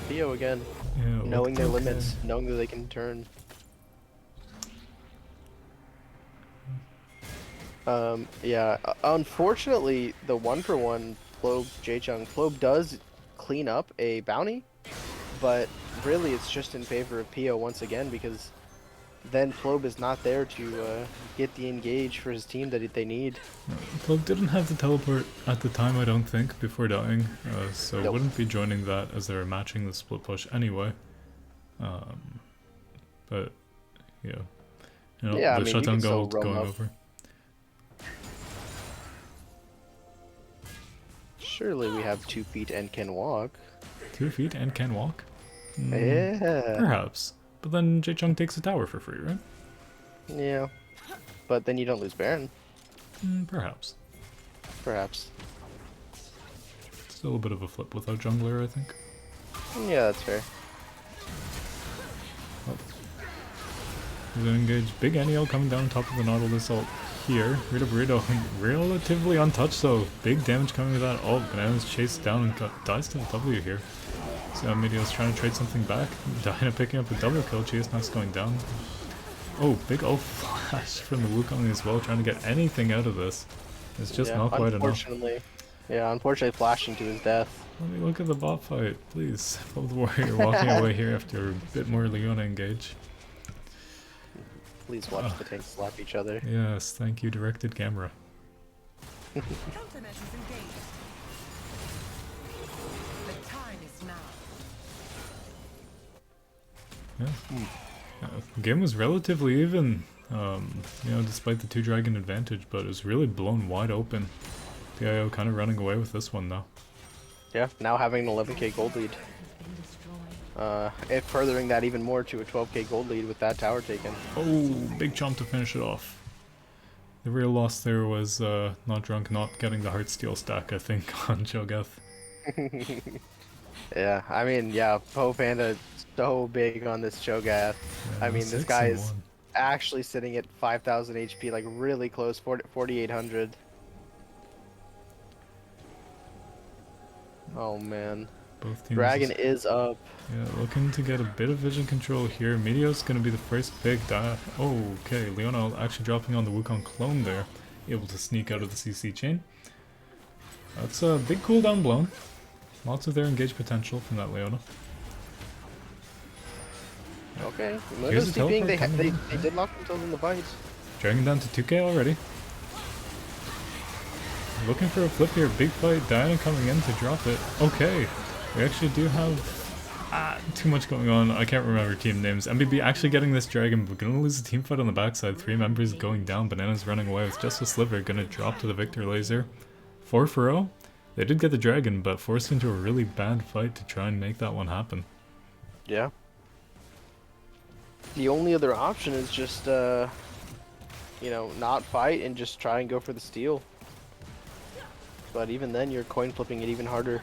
Theo again. Yeah, Knowing looked their okay. limits, knowing that they can turn. Yeah, unfortunately, the 1-for-1 Plobe Jaechung. Plobe does clean up a bounty, but really it's just in favor of Pio once again because then Plobe is not there to get the engage for his team that they need. Cloak didn't have the teleport at the time, I don't think, before dying, so Nope. wouldn't be joining that as they were matching the split push anyway. But, yeah. You know, Yeah, I the mean, you shutdown can still gold roam going up. over. Surely we have 2 feet and can walk. 2 feet and can walk? Yeah. Perhaps. But then Jaechung takes a tower for free, right? Yeah. But then you don't lose Baron, Perhaps. perhaps. Still a bit of a flip without jungler, I think. Yeah, that's fair. He's gonna engage Big NEL coming down on top of the Nautilus ult here. Rito Burrito relatively untouched though. Big damage coming with that ult. Bananas chased down and dies to the W here. So Meteo's trying to trade something back. Diana picking up a double kill. Chase Knox going down. Oh, big ult flash from the Wukong as well, trying to get anything out of this. It's just Yeah, not quite enough. unfortunately. Yeah, unfortunately flashing to his death. Let me look at the bot fight, please. Both Warrior walking away here after a bit more Leona engage. Please watch the tanks slap each other. Yes, thank you, directed camera. Countermeasures engaged. The time is now. Yeah. The game was relatively even, you know, despite the 2-dragon advantage, but it was really blown wide open. PIO kind of running away with this one, though. Yeah, now having an 11k gold lead. And furthering that even more to a 12k gold lead with that tower taken. Oh, big chomp to finish it off. The real loss there was not drunk, not getting the Heartsteel stack, I think, on Cho'Gath. Yeah, I mean, yeah, Poe Panda so big on this Cho'Gath. Yeah, I mean, this 6 guy and is 1. actually sitting at 5,000 HP, like really close, 4,800. Oh man. Both teams Dragon is up. yeah, looking to get a bit of vision control here. Meteo's gonna be the first pick. Oh, okay, Leona actually dropping on the Wukong clone there. Able to sneak out of the CC chain. That's a big cooldown blown. Lots of their engaged potential from that Leona. Okay, Here's the TPing, teleport they did lock themselves in the fight. Dragging down to 2k already. Looking for a flip here. Big fight. Diana coming in to drop it. Okay. We actually do have too much going on. I can't remember team names. MBB actually getting this dragon, but gonna lose a team fight on the backside. 3 members going down. Banana's running away with just a sliver. Gonna drop to the Victor laser. 4 for 0. They did get the dragon, but forced into a really bad fight to try and make that one happen. Yeah. The only other option is just, you know, not fight and just try and go for the steal. But even then, you're coin flipping it even harder.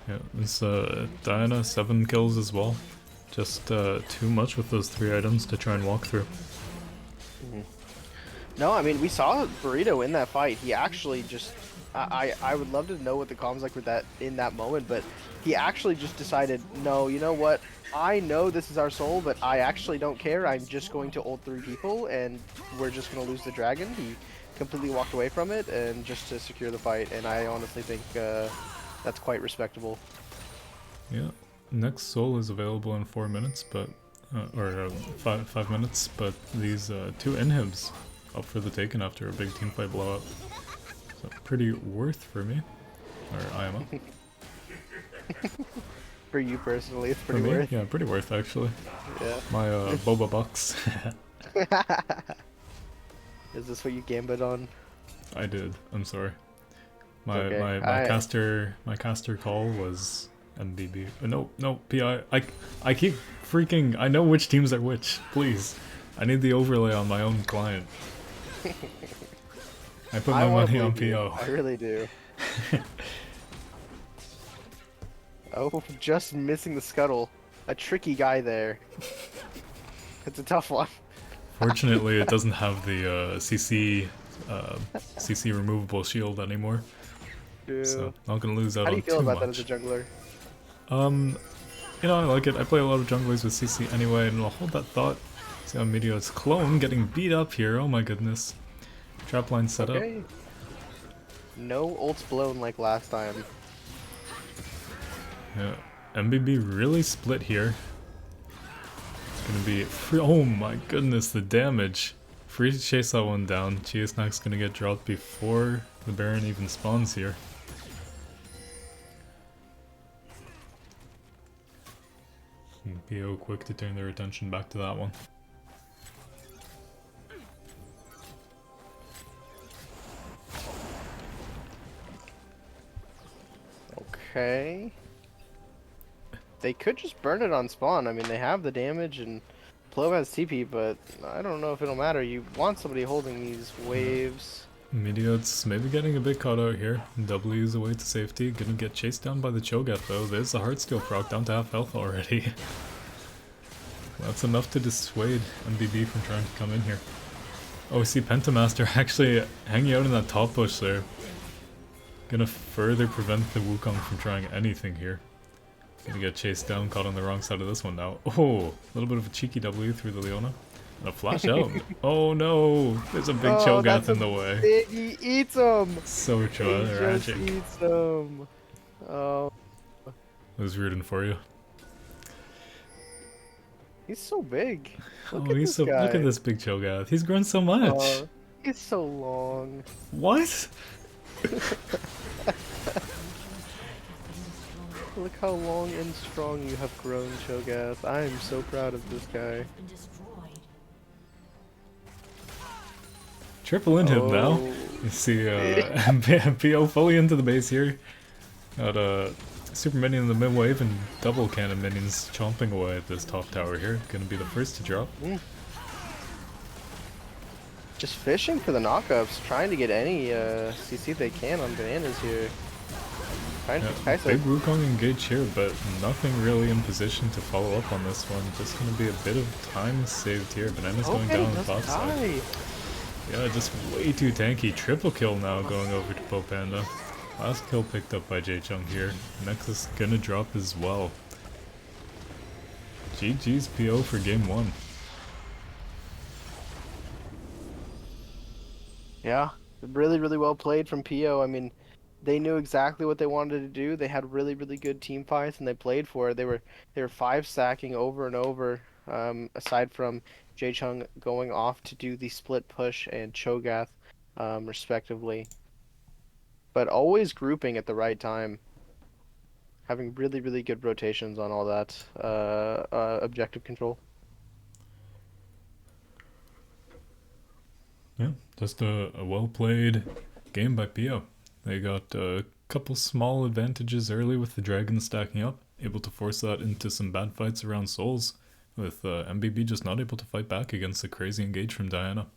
Yeah, it's Diana 7 kills as well. Just too much with those 3 items to try and walk through. No, I mean, we saw Burrito in that fight. He actually just... I would love to know what the comms like with that in that moment, but he actually just decided, no, you know what? I know this is our soul, but I actually don't care. I'm just going to ult 3 people, and we're just going to lose the dragon. He completely walked away from it, and just to secure the fight, and I honestly think that's quite respectable. Yeah, next soul is available in 4 minutes, but five minutes, but these 2 inhibs up for the taken after a big team fight blowout. So pretty worth for me, or IMO. For you personally, it's pretty for me, worth. yeah, pretty worth actually. Yeah. My boba bucks. Is this what you gambit on? I did. I'm sorry. My Okay. my caster call was MBB. No, PI. I keep freaking. I know which teams are which. Please, I need the overlay on my own client. I put my money on PO. I really do. Oh, just missing the scuttle. A tricky guy there. It's a tough one. Fortunately, it doesn't have the CC removable shield anymore. Yeah. So not gonna lose out How do on you feel too about that much. as a jungler? You know, I like it. I play a lot of junglers with CC anyway, and I'll hold that thought. See how Meteor's clone getting beat up here. Oh my goodness. Trapline set up. No ults blown like last time. Yeah, MBB really split here. It's gonna be free. Oh my goodness, the damage. Free to chase that one down. Cheesnack's gonna get dropped before the Baron even spawns here. PO quick to turn their attention back to that one. Okay. They could just burn it on spawn. I mean, they have the damage and Plove has TP, but I don't know if it'll matter. You want somebody holding these waves. Meteor's maybe getting a bit caught out here. W is away to safety. Gonna get chased down by the Cho'Gath though. There's the Heartsteel proc down to half health already. That's enough to dissuade MBB from trying to come in here. Oh, we see Pentamaster actually hanging out in that top push there. Gonna further prevent the Wukong from trying anything here. Gonna get chased down, caught on the wrong side of this one now. Oh, a little bit of a cheeky W through the Leona. And a flash out. Oh no, there's a big Cho'Gath in the way. He eats him! So tragic. He just eats him. Oh. It was rooting for you. He's so big. Look Oh, at he's this so. guy. Look at this big Cho'Gath. He's grown so much. He's so long. What? Look how long and strong you have grown, Cho'Gath. I am so proud of this guy. Triple in him now. Oh. You see PO fully into the base here. Got a super minion in the mid wave and double cannon minions chomping away at this top tower here. Gonna be the first to drop. Mm. Just fishing for the knockups, trying to get any CC they can on bananas here. Trying to Yeah, Kai'Sa. big Wukong engage here, but nothing really in position to follow up on this one. Just gonna be a bit of time saved here. Bananas going Okay, down the doesn't top side. die. Yeah, just way too tanky. Triple kill now going over to Popanda. Last kill picked up by Jay-Chung here. Nexus gonna drop as well. GG's PO for game 1. Yeah, really, really well played from PIO. I mean, they knew exactly what they wanted to do. They had really, really good team fights, and they played for it. They were five stacking over and over. Aside from Jay Chung going off to do the split push and Cho'Gath, respectively, but always grouping at the right time, having really, really good rotations on all that objective control. Yeah, just a well-played game by PO. They got a couple small advantages early with the dragon stacking up, able to force that into some bad fights around souls, with MBB just not able to fight back against the crazy engage from Diana.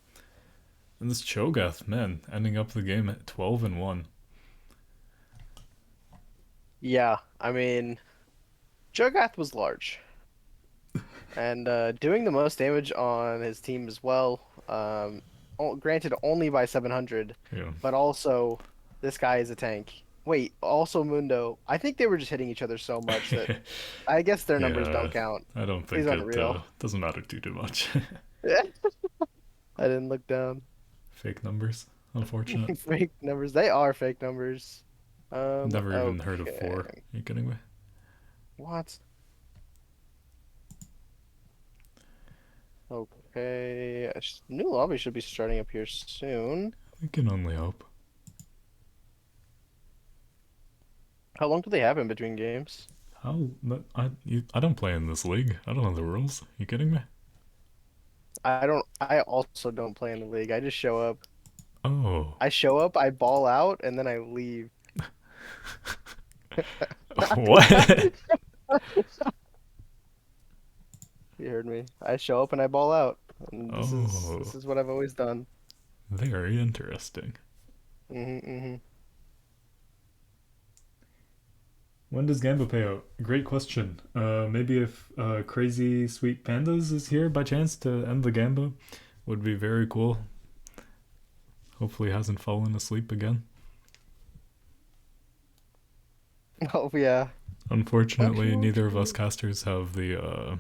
And this Cho'Gath, man, ending up the game at 12-1. Yeah, I mean, Cho'Gath was large. And doing the most damage on his team as well. Granted, only by 700, Yeah. but also this guy is a tank. Wait, also Mundo. I think they were just hitting each other so much that I guess their numbers don't Yeah, count. I don't He's think it unreal. doesn't matter too much. I didn't look down. Fake numbers, unfortunate. Fake numbers. They are fake numbers. Never even heard of Okay. 4. Are you kidding me? What? Okay. New lobby should be starting up here soon. We can only hope. How long do they have in between games? How? I don't play in this league. I don't know the rules. You kidding me? I don't. I also don't play in the league. I just show up. Oh. I show up, I ball out, and then I leave. What? You heard me. I show up and I ball out, and this is Oh. this is what I've always done. Very interesting. Hmm. When does Gamba pay out? Great question. Maybe if Crazy Sweet Pandas is here by chance to end the Gamba, would be very cool. Hopefully, hasn't fallen asleep again. Oh yeah. Unfortunately, neither of us Funky. casters have the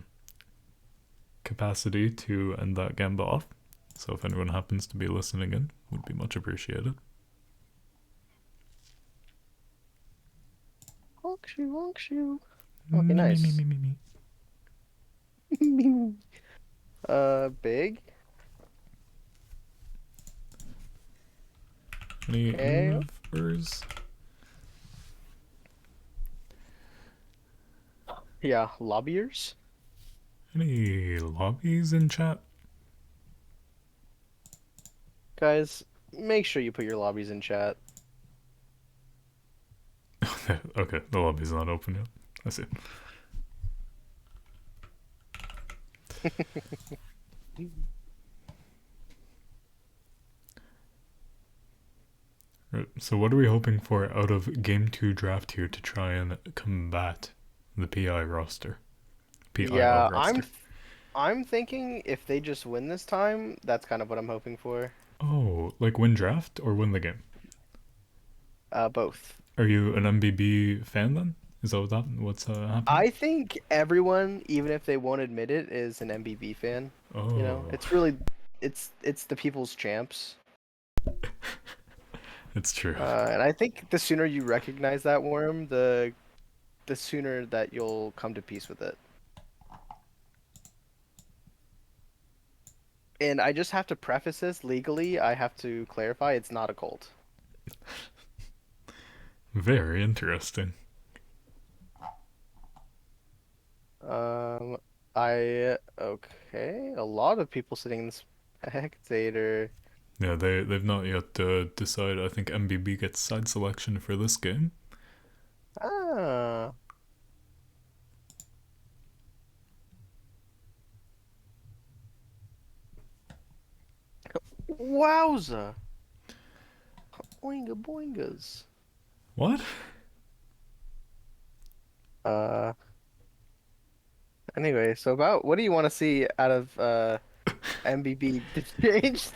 capacity to end that Gamba off. So if anyone happens to be listening in, would be much appreciated. Wonk shoo, wonk shoo. Okay, Me, me, me, nice. me, me, me. Big. Any Okay. movers? Yeah, lobbyers. Any lobbies in chat? Guys, make sure you put your lobbies in chat. Okay, the lobby's not open yet. I see. Right, so what are we hoping for out of Game 2 draft here to try and combat the PI roster? PIO Yeah, roster. I'm thinking if they just win this time, that's kind of what I'm hoping for. Oh, like win draft or win the game? Both. Are you an MBB fan then? Is that what's happening? I think everyone, even if they won't admit it, is an MBB fan. You know, Oh, it's really, it's the people's champs. it's true. And I think the sooner you recognize that worm, the sooner that you'll come to peace with it. And I just have to preface this legally. I have to clarify, it's not a cult. Very interesting. Um, okay. A lot of people sitting in the spectator. Yeah, they've not yet decided. I think MBB gets side selection for this game. Ah, wowza. Boinga boingas. What? Uh, anyway, so about what do you want to see out of MBB to change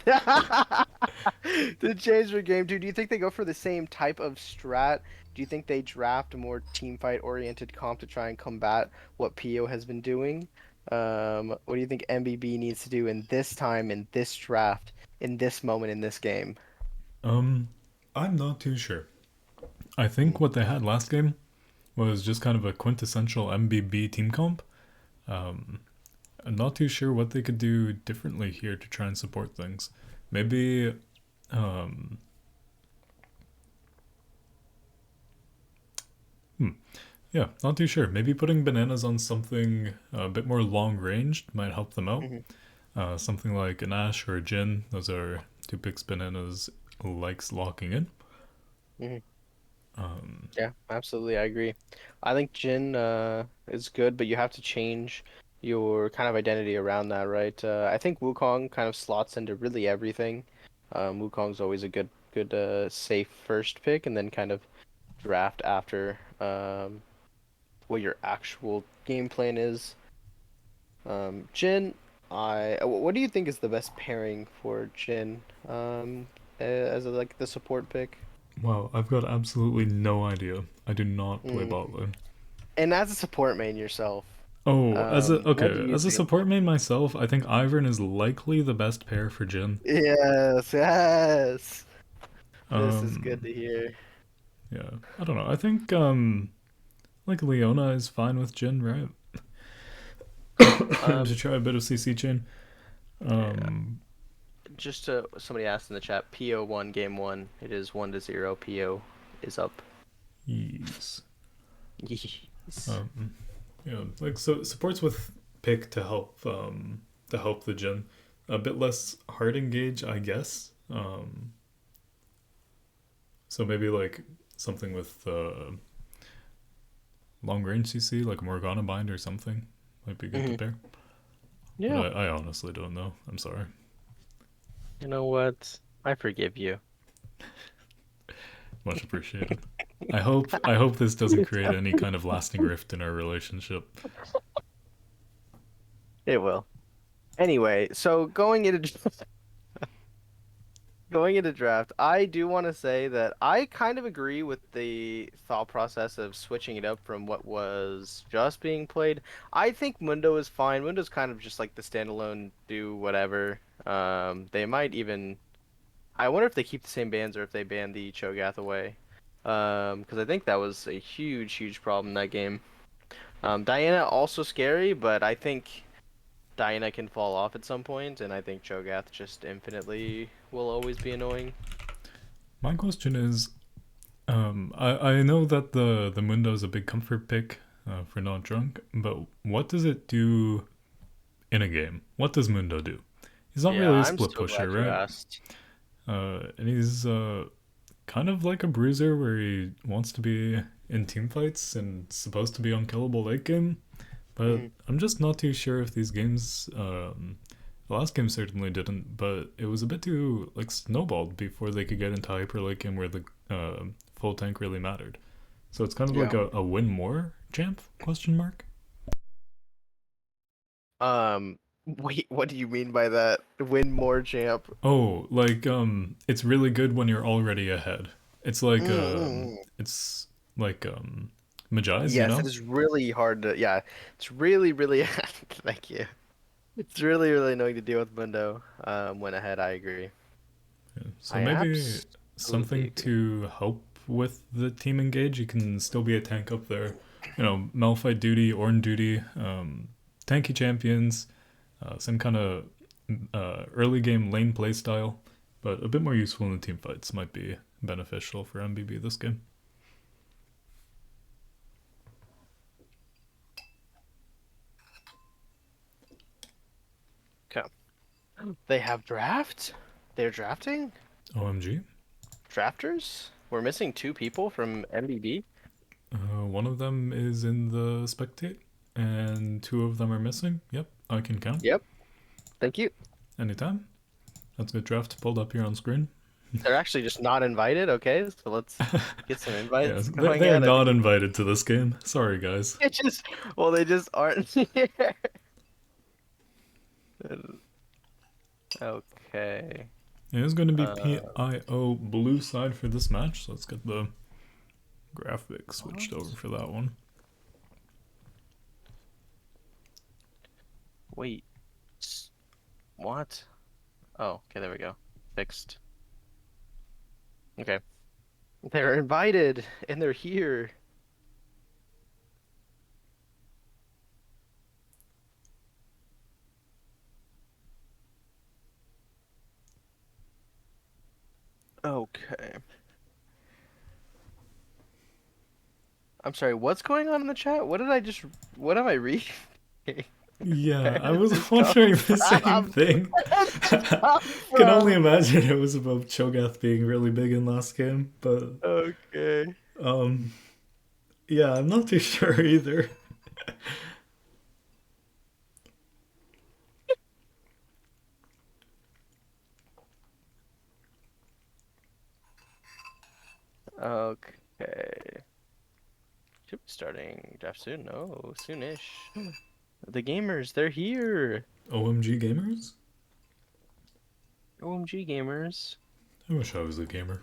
to change their game? Do you think they go for the same type of strat? Do you think they draft a more team fight oriented comp to try and combat what PIO has been doing? What do you think MBB needs to do in this time, in this draft, in this moment, in this game? Um, I'm not too sure. I think Mm, what they had last game was just kind of a quintessential MBB team comp. I'm not too sure what they could do differently here to try and support things. Maybe, um, hmm, yeah, not too sure. Maybe putting bananas on something a bit more long ranged might help them out. mhm, Something like an Ash or a Jin. Those are two picks bananas likes locking in. mhm. Um, Yeah, absolutely. I agree. I think Jin is good, but you have to change your kind of identity around that, right? I think Wukong kind of slots into really everything. Wukong's always a good safe first pick, and then kind of draft after what your actual game plan is. Jin, what do you think is the best pairing for Jin as like the support pick? wow, I've got absolutely no idea. I do not play bot Mm. lane. And as a support main yourself. Oh, What do you as a think? support main myself, I think Ivern is likely the best pair for Jin. Yes, yes. This is good Um, to hear. yeah, I don't know. I think like Leona is fine with Jin, right? To Um, try a bit of CC chain. yeah. Um, Just somebody asked in the chat, PO won game one. It is 1-0. PO is up. yes. Yes. Um, yeah, like so supports with pick to help the Jin. A bit less hard engage, I guess. So maybe like something with long range CC, like a Morgana bind or something, might be good to Mhm. pair. But Yeah. I honestly don't know. I'm sorry. You know what? I forgive you. Much appreciated. I hope this doesn't create any kind of lasting rift in our relationship. It will. Anyway, so going into draft, I do want to say that I kind of agree with the thought process of switching it up from what was just being played. I think Mundo is fine. Mundo's kind of just like the standalone do whatever. They might even I wonder if they keep the same bans or if they ban the Cho'Gath away. Because I think that was a huge problem in that game. Diana also scary, but I think Diana can fall off at some point, and I think Cho'Gath just infinitely will always be annoying. My question is, I know that the Mundo is a big comfort pick for not drunk, but what does it do in a game? What does Mundo do? He's not Yeah, really a I'm split so pusher, glad you right? asked. And he's kind of like a bruiser where he wants to be in team fights and supposed to be unkillable late game. But Mhm. I'm just not too sure if these games. The last game certainly didn't, but it was a bit too like snowballed before they could get into hyper late game where the full tank really mattered. So it's kind of like Yeah. a win more champ question mark. Wait, what do you mean by that? Win more champ? Oh, like it's really good when you're already ahead. Mm-mm. It's like Magi's, you Yes, it know? is really hard to. Yeah, it's really. Thank you. It's really annoying to deal with Mundo. When ahead, I agree. Yeah. So I maybe absolutely something agree. to help with the team engage. You can still be a tank up there. You know, Malphite duty, Ornn duty, tanky champions, some kind of early game lane play style, but a bit more useful in the team fights might be beneficial for MBB this game. Okay. They have draft? They're drafting? OMG. Drafters? We're missing two people from MBB? One of them is in the spectate, and two of them are missing. Yep, I can count. Yep. Thank you. Anytime. Let's get draft pulled up here on screen. They're actually just not invited. Okay, so let's get some Yes, invites going they're out. I not think invited to this game. Sorry, guys. it just, well, they just aren't here. Okay. It is going to be Uh, PIO blue side for this match, so let's get the graphics switched over what? for that one. Wait. What? Oh, okay, there we go. Fixed. Okay. They're invited and they're here. Okay. I'm sorry, what's going on in the chat? What am I reading? Yeah, Where I did was this come wondering the same from? thing. Where did this come Can only from? imagine it was about Cho'Gath being really big in last game, but Okay. um, yeah, I'm not too sure either. Okay. Should be starting draft soon. No, soonish. The gamers, they're here. OMG gamers? OMG gamers. I wish I was a gamer.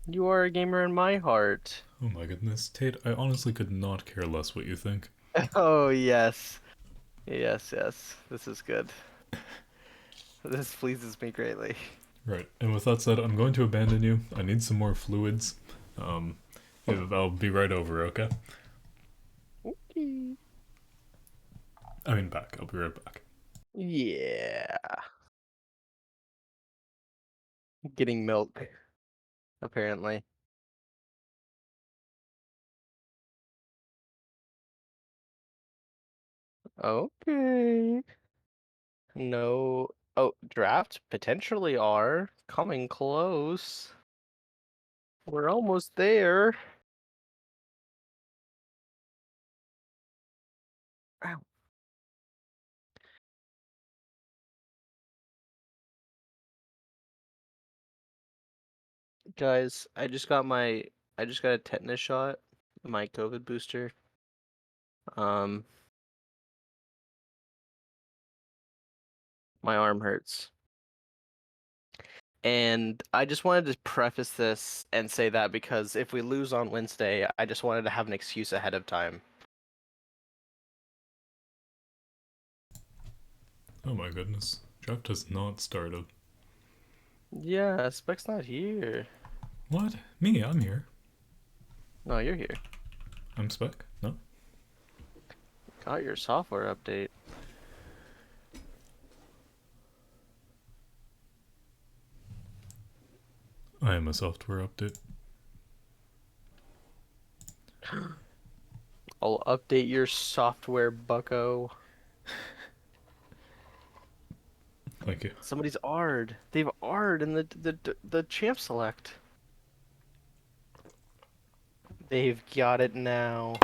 You are a gamer in my heart. Oh my goodness, Tate, I honestly could not care less what you think. Oh, yes. Yes, yes. This is good. This pleases me greatly. Right, and with that said, I'm going to abandon you. I need some more fluids. Um, I'll be right over, okay? Okay. I mean back, I'll be right back. Yeah. Getting milk, apparently. Okay. No. Oh, draft potentially are coming close. We're almost there. Ow. Guys, I just got a tetanus shot, my COVID booster. Um, my arm hurts. And I just wanted to preface this and say that because if we lose on Wednesday, I just wanted to have an excuse ahead of time. Oh my goodness, draft has not started. Yeah, Spec's not here. What? Me, I'm here. No, you're here. I'm Spec? No? Got your software update. I am a software update. I'll update your software, bucko. Thank you. Somebody's Ard. They've Ard in the champ select. They've got it now.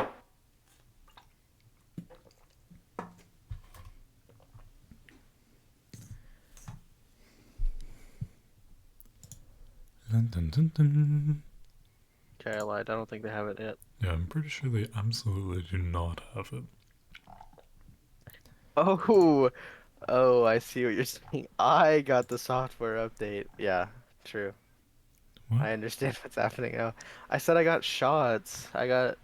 Dun, dun, dun, dun. Okay, I lied. I don't think they have it yet. Yeah, I'm pretty sure they absolutely do not have it. Oh, oh, I see what you're saying. I got the software update. Yeah, true. What? I understand what's happening now. I said I got shots. I got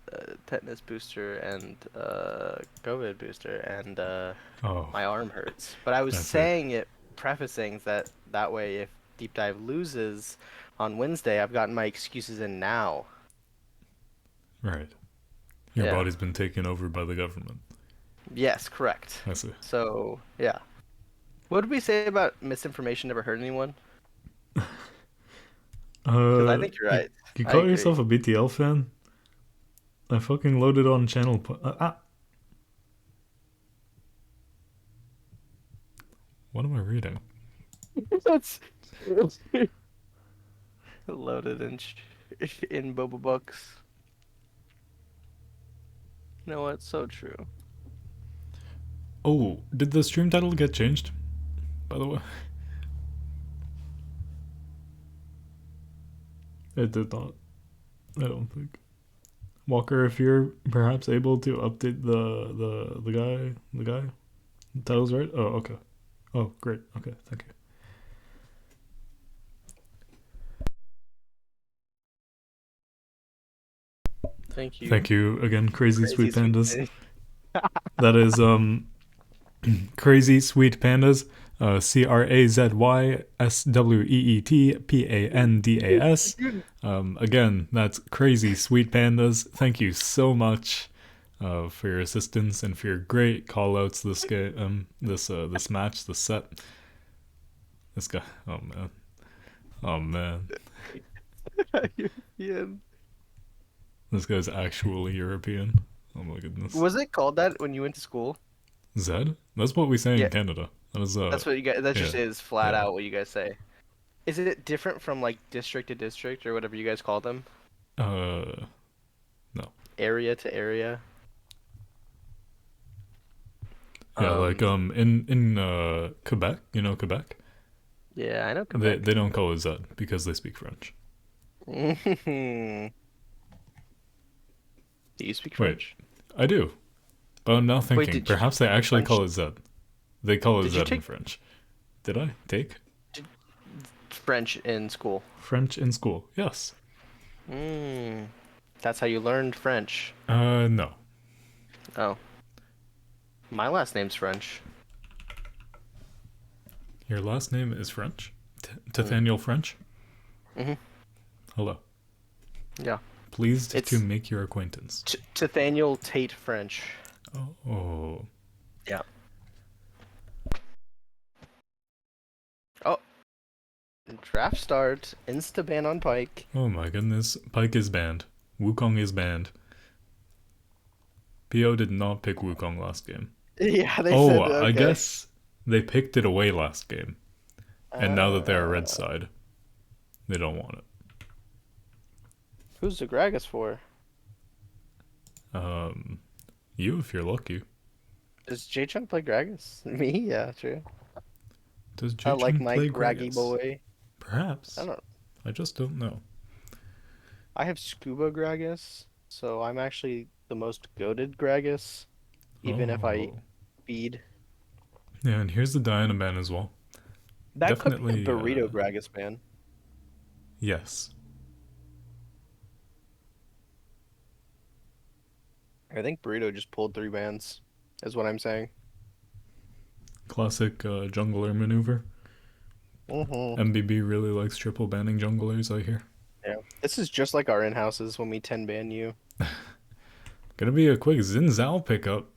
tetanus booster and COVID booster, and Oh, my arm hurts. But I was I see. saying it, prefacing that way if Deep Dive loses on Wednesday, I've gotten my excuses in now. Right. Your Yeah. body's been taken over by the government. Yes, correct. I see. So, yeah. What did we say about misinformation never hurt anyone? Because I think you're You, right. you I call agree. yourself a BTL fan? I fucking loaded on channel. What am I reading? That's loaded in Boba Books. You know what? So true. Oh, did the stream title get changed? By the way, it did not. I don't think. Walker, if you're perhaps able to update the title's right. Oh, okay. Oh, great. Okay, thank you. Thank you. Thank you again, Crazy Crazy Sweet sweet Pandas. thing. That is Crazy Sweet Pandas. CRAZYSWEETPANDAS. Again, that's Crazy Sweet Pandas. Thank you so much for your assistance and for your great callouts this game, this match, this set. This guy, oh man, oh man, European. this guy's actually European. Oh my goodness. Was it called that when you went to school? Zed? That's what we say Yeah, in Canada. That is that's what you guys. That yeah, just is flat yeah. out what you guys say. Is it different from like district to district or whatever you guys call them? No. Area to area? Yeah, like Um, in Quebec, you know Quebec? yeah, I know They Quebec. don't call it Zed because they speak French. Do you speak Wait, French? I do. But I'm now Wait, thinking, did you perhaps they take actually French? call it Zed. They call it Did you Zed in take French. Did I take French in school? French in school? Yes. Mm, that's how you learned French. No. Oh, my last name's French. Your last name is French? Mm. Nathaniel French? Hmm. Hello. Yeah, Pleased to it's make your acquaintance. T Nathaniel Tate French. Oh. Yeah. Oh, draft start. Insta ban on Pike. Oh my goodness. Pike is banned. Wukong is banned. PO did not pick Wukong last game. Yeah, they Oh, said I okay. guess they picked it away last game. And now that they're a red Uh, side, they don't want who's the Gragas for? it. You, if you're lucky. Does J Chunk play Gragas? Me? Yeah, true. Does I J like Chung my play Graggy Gragas? boy. I Perhaps. don't. I just don't know. I have Scuba Gragas, so I'm actually the most goated Gragas, even if I Oh. feed. Yeah, and here's the Diana ban as well. That could be a Definitely, burrito Gragas man. yes. I think Burrito just pulled 3 bans, is what I'm saying. Classic jungler maneuver. Mm-hmm. MBB really likes triple banning junglers, I hear. Yeah. This is just like our in-houses when we 10 ban you. Gonna be a quick Xin Zhao pickup.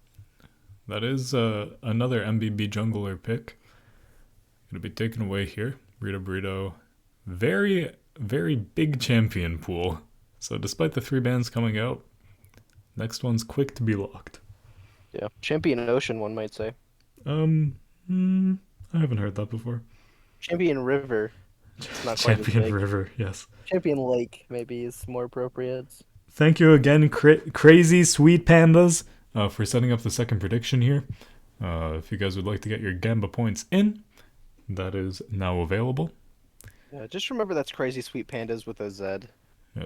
That is another MBB jungler pick. Gonna be taken away here. Burrito. Very, very big champion pool. So despite the 3 bans coming out, next one's quick to be locked. Yeah. Champion Ocean, one might say. Um, hmm, I haven't heard that before. Champion River. It's not quite as Champion big. River, yes. Champion Lake maybe is more appropriate. Thank you again, Crazy Sweet Pandas, for setting up the second prediction here. If you guys would like to get your Gamba points in, that is now available. Yeah, just remember that's Crazy Sweet Pandas with a Z.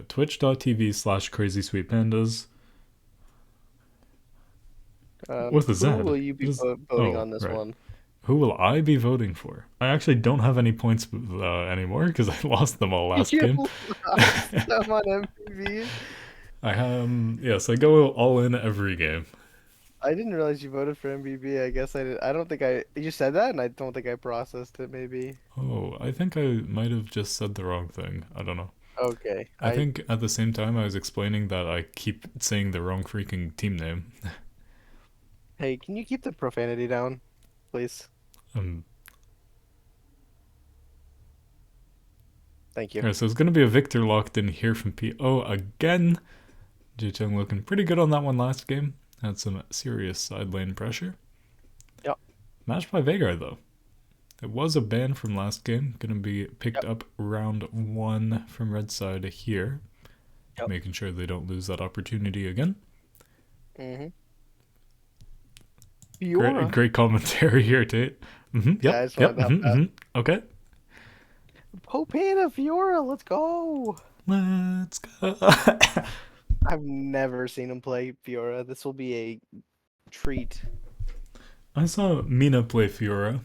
Twitch.tv/Crazy Sweet Pandas with a Z. Who will you It be is, voting oh, on this right. one? Who will I be voting for? I actually don't have any points anymore because I lost them all last You game. lost them on MPV. Yes, I go all in every game. I didn't realize you voted for MBB. I guess I did. I don't think you said that, and I don't think I processed it. Maybe. Oh, I think I might have just said the wrong thing. I don't know. Okay. I think at the same time I was explaining that I keep saying the wrong freaking team name. Hey, can you keep the profanity down, please? Um, Thank you. Alright, so it's gonna be a Victor locked in here from PO again. Jicheng looking pretty good on that one last game. Had some serious side lane pressure. Yep. Matched by Veigar though. It was a ban from last game. Gonna be picked Yep. up round 1 from red side here. Yep. Making sure they don't lose that opportunity again. Mm-hmm. Great, Fiora. great commentary here, Tate. Yeah, I Yep, just yep, wanted to help out. okay. Popana Fiora, let's go. Let's go. I've never seen him play Fiora. This will be a treat. I saw Mina play Fiora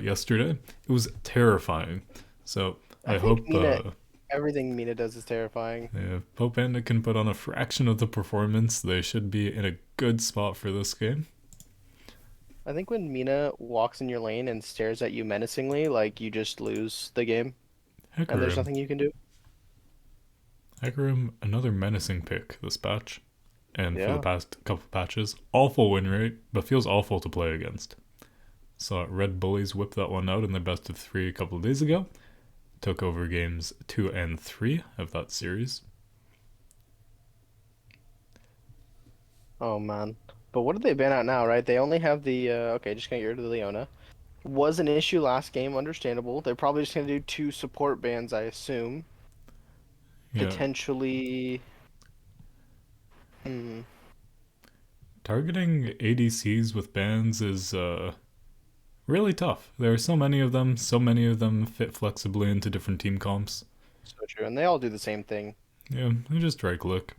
yesterday. It was terrifying. So I I think hope Mina, everything Mina does is terrifying. if Pope Panda can put on a fraction of the performance, they should be in a good spot for this game. I think when Mina walks in your lane and stares at you menacingly, like you just lose the game and there's Hecarim. nothing you can do. Hecarim, another menacing pick this patch. And for the Yeah. past couple patches, awful win rate, but feels awful to play against. Saw Red Bullies whip that one out in their best of 3 a couple of days ago. Took over games 2 and 3 of that series. Oh man. But what did they ban out now, right? They only have the okay, just gonna get rid of the Leona. Was an issue last game, understandable. They're probably just gonna do two support bans, I assume. Yeah, Potentially. Hmm. targeting ADCs with bans is really tough. There are so many of them fit flexibly into different team comps. So true. And they all do the same thing. Yeah, they just right click.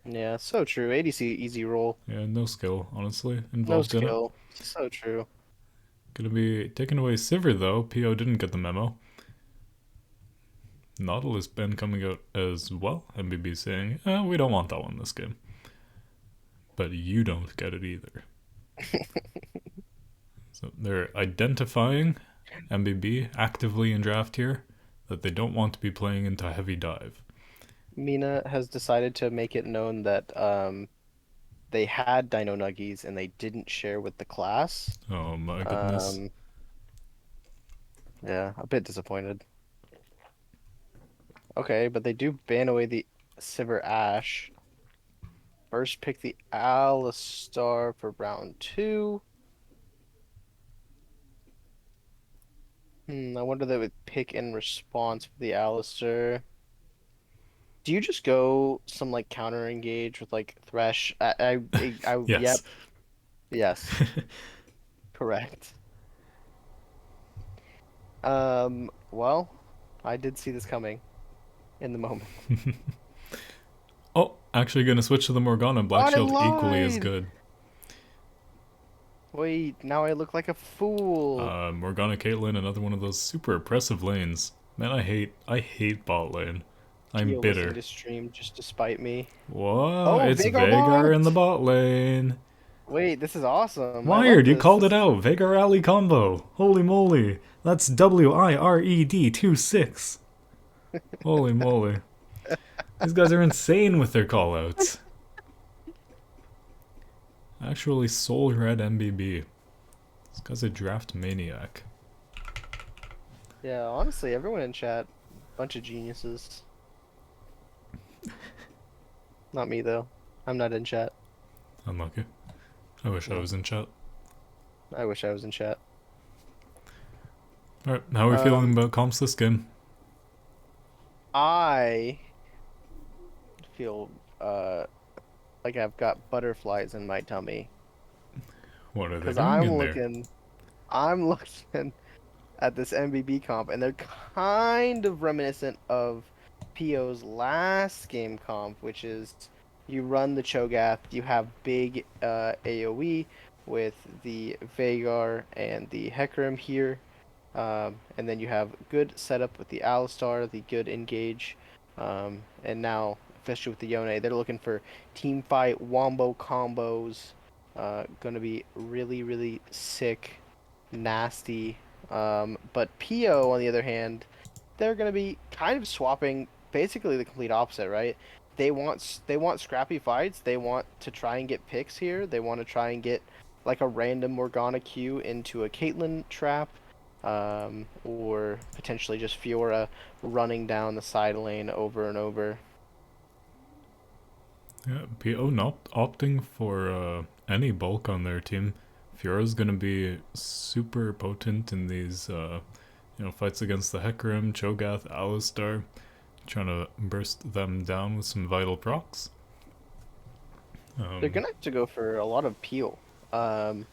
Yeah, so true. ADC easy roll. Yeah, no skill, honestly, No involved in it. skill. So true. Gonna be taking away Sivir though. PO didn't get the memo. Nautilus Ben coming out as well. MBB saying, we don't want that one this game. But you don't get it either. So they're identifying MBB actively in draft here that they don't want to be playing into heavy dive. Mina has decided to make it known that they had Dino Nuggies and they didn't share with the class. Oh my goodness. Um yeah, a bit disappointed. Okay, but they do ban away the Sivir Ash. First pick the Alistar for round two. I wonder they would pick in response for the Alistar. Do you just go some like counter engage with like Thresh? Yes. Yep, yes, correct. Well, I did see this coming in the moment. Oh, actually gonna switch to the Morgana. Black God, I Shield equally as lied. good. Wait, now I look like a fool. Morgana Caitlyn, another one of those super oppressive lanes. Man, I hate bot lane. I'm Pio listening bitter. to stream just to spite me. Whoa, Oh, it's Veigar Veigar in the bot! bot lane. Wait, this is awesome. I love Wired, you this. called This it is out. Veigar Ali combo. Holy moly. That's WIRED 26. Holy moly. These guys are insane with their callouts. Actually, Soul Red MBB. This guy's a draft maniac. yeah, honestly, everyone in chat, bunch of geniuses. Not me though. I'm not in chat. Unlucky. I wish I Yeah, was in chat. I wish I was in chat. Alright, how are we feeling Um, about comps this game? I feel like I've got butterflies in my tummy What are they because doing in there? I'm looking at this MBB comp, and they're kind of reminiscent of PO's last game comp, which is you run the Cho'Gath, you have big AoE with the Veigar and the Hecarim here, and then you have good setup with the Alistar, the good engage, and now especially with the Yone, they're looking for team fight wombo combos. Gonna be really really sick, nasty. But PO on the other hand, they're gonna be kind of swapping basically the complete opposite, right? They want scrappy fights. They want to try and get picks here. They want to try and get like a random Morgana Q into a Caitlyn trap, or potentially just Fiora running down the side lane over and over. Yeah, PO not opting for any bulk on their team. Fiora's gonna be super potent in these, fights against the Hecarim, Cho'Gath, Alistar, trying to burst them down with some vital procs. They're Um, gonna have to go for a lot of peel,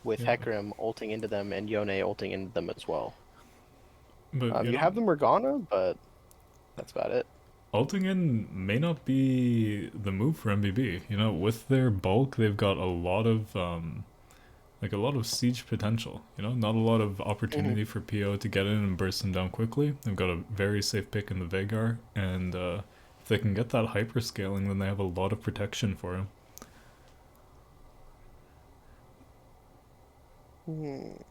with yeah, Hecarim ulting into them and Yone ulting into them as well. but You have the Morgana, but that's about it. ulting in may not be the move for MBB. With their bulk, they've got a lot of siege potential. Not a lot of Hmm. opportunity for PO to get in and burst them down quickly. They've got a very safe pick in the Veigar, and if they can get that hyper scaling, then they have a lot of protection for him. Hmm.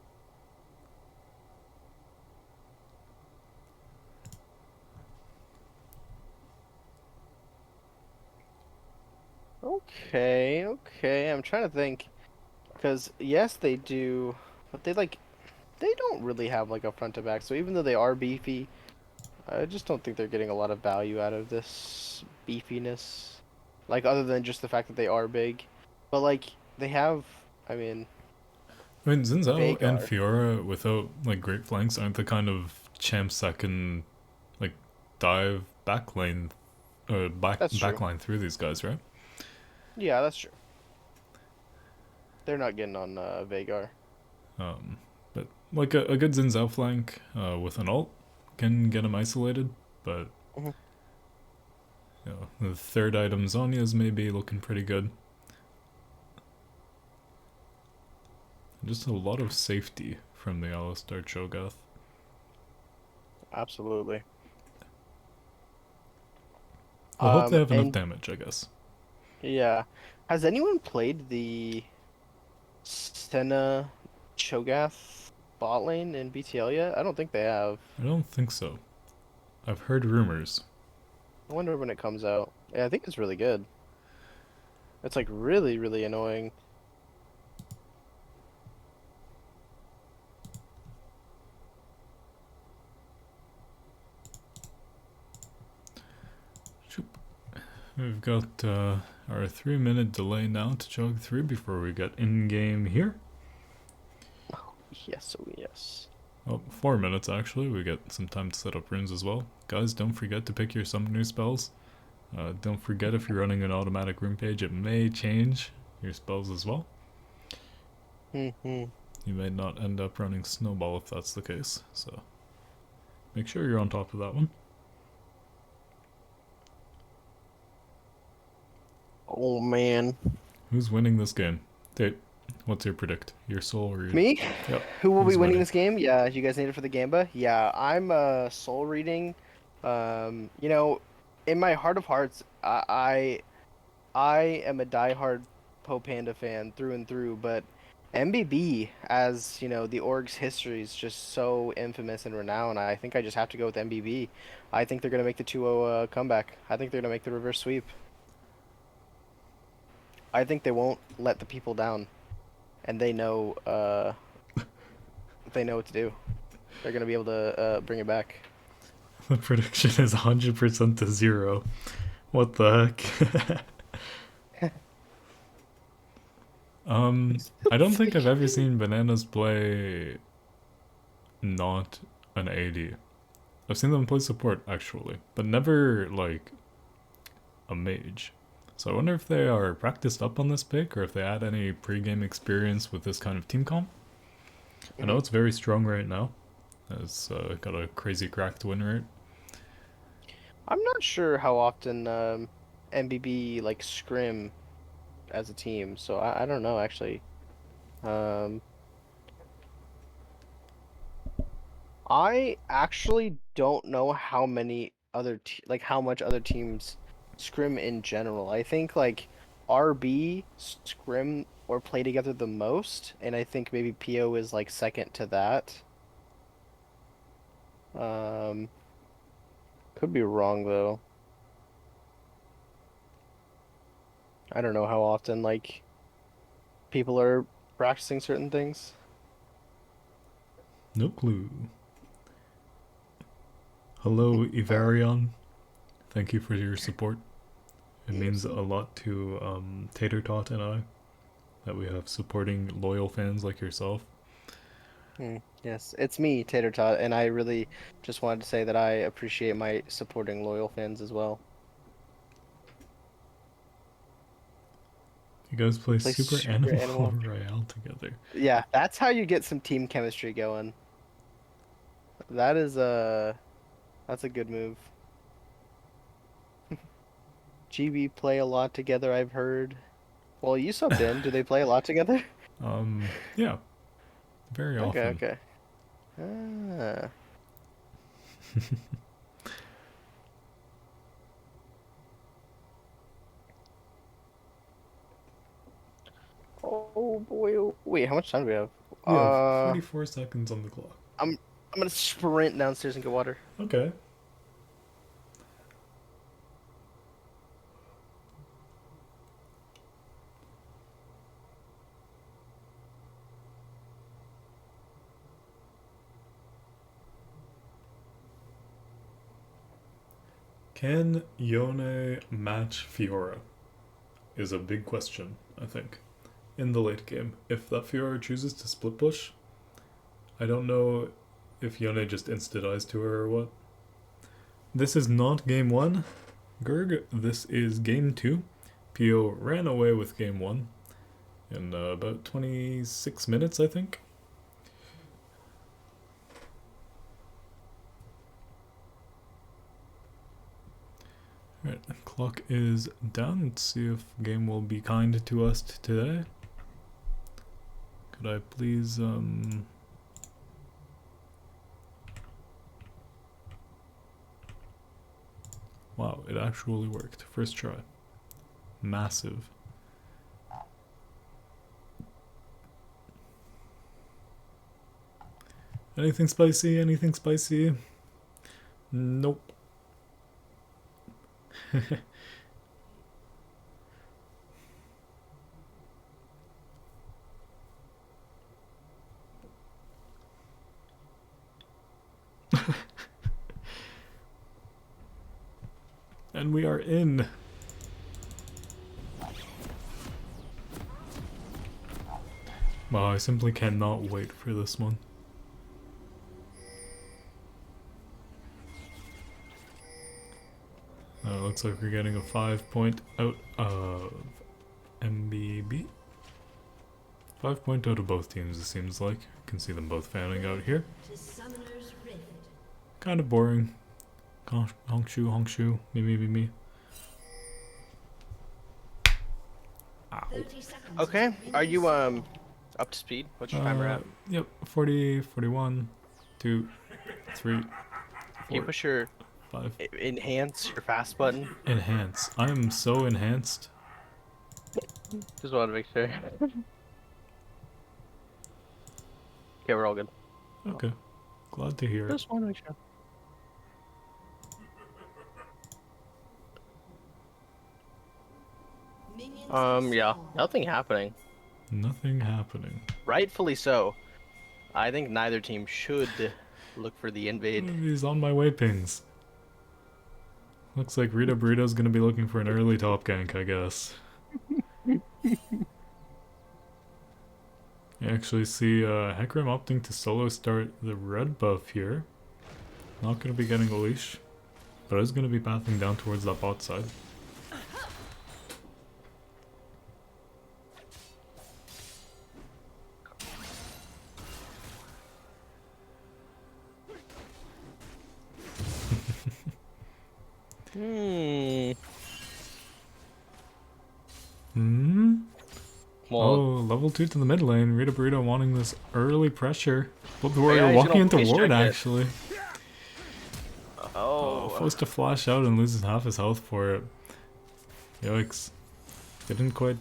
Okay, okay. I'm trying to think because yes, they do, but they don't really have like a front to back. So even though they are beefy, I just don't think they're getting a lot of value out of this beefiness. Like other than just the fact that they are big. But like they have, I mean, I mean, Zinzao and Vhagar. Fiora, without great flanks, aren't the kind of champs that can like dive That's true. backline through these guys, right? Yeah, that's true. They're not getting on Vhagar. Um, but a good Zinzao flank with an ult can get him isolated, but Mhm. the third item Zonya's maybe looking pretty good. Just a lot of safety from the Alistar Cho'Gath. Absolutely. I hope they have enough And damage, I guess. yeah, has anyone played the Senna Cho'Gath bot lane in BTL yet? I don't think they have. I don't think so. I've heard rumors. I wonder when it comes out. Yeah, I think it's really good. It's like really, really annoying. We've got our 3 minute delay now to chug through before we get in game here. Yes, oh yes. Oh, 4 minutes actually. We get some time to set up runes as well. Guys, don't forget to pick your summoner spells. Don't forget if you're running an automatic rune page, it may change your spells as well. Hmm. You may not end up running snowball if that's the case, so make sure you're on top of that one. Oh man. Who's winning this game? Tate, what's your predict? Your soul or your... Me? Yep, Who will be who's winning winning? this game? Yeah, you guys need it for the Gamba? Yeah, I'm soul reading. You know, in my heart of hearts, I am a diehard Poe Panda fan through and through, but MBB, as you know, the org's history is just so infamous and renowned. I think I just have to go with MBB. I think they're gonna make the 2-0 comeback. I think they're gonna make the reverse sweep. I think they won't let the people down, and they know what to do. They're gonna be able to bring it back. The prediction is 100% to 0. What the heck? I don't think I've ever seen Bananas play not an AD. I've seen them play support actually, but never like a mage. So I wonder if they are practiced up on this pick or if they had any pre-game experience with this kind of team comp. I know Mhm. it's very strong right now. It's got a crazy cracked win rate. I'm not sure how often MBB like scrim as a team, so I don't know actually. Um, I actually don't know how many other like how much other teams scrim in general. I think like RB scrim or play together the most, and I think maybe PO is like second to that. Um, could be wrong though. I don't know how often like people are practicing certain things. No clue. Hello, Ivarion. Thank you for your support. It means a Yes. lot to Tater Tot and I. that we have supporting loyal fans like yourself. Yes, it's me, Tater Tot, and I really just wanted to say that I appreciate my supporting loyal fans as well. You guys We play play Super Super Animal Animal. Royale together. Yeah, that's how you get some team chemistry going. That is that's a good move. GB play a lot together, I've heard. Well, you subbed in. Do they play a lot together? Yeah, very Okay, often. okay. Ah. Oh boy. Wait, how much time do we have? We have Uh, 44 seconds on the clock. I'm gonna sprint downstairs and get water. Okay. Can Yone match Fiora? Is a big question, I think, in the late game. If that Fiora chooses to split push, I don't know if Yone just insta-dies to her or what. This is not game 1, Gerg. This is game 2. PIO ran away with game 1 in about 26 minutes, I think. Right, clock is down. Let's see if game will be kind to us today. Could I please, Wow, it actually worked. First try. Massive. Anything spicy? Anything spicy? Nope. And we are in. Wow, I simply cannot wait for this one. Looks like we're getting a 5-point out of MBB. 5-point out of both teams, it seems like. You can see them both fanning out here. Kind of boring. Hongshu, me. Ow. Okay, are you up to speed? What's your timer at? Yep, 40, 41, 2, 3, Can you 4, push your 5. enhance your fast button? Enhance. I am so enhanced. Just want to make sure. Okay, we're all good. Okay. Glad to hear it. Just want to make sure. Yeah, nothing happening. Nothing happening. Rightfully so. I think neither team should look for the invade. These on my way pings. Looks like Rita Burrito's gonna be looking for an early top gank, I guess. You actually see Hecarim opting to solo start the red buff here. Not gonna be getting a leash, but is gonna be pathing down towards that bot side. Well, Oh, level 2 to the mid lane. Rita Burrito wanting this early pressure. Blood the Warrior yeah, walking into face ward, check it. actually. Oh, Forced to flash out and loses half his health for it. Yikes. Didn't quite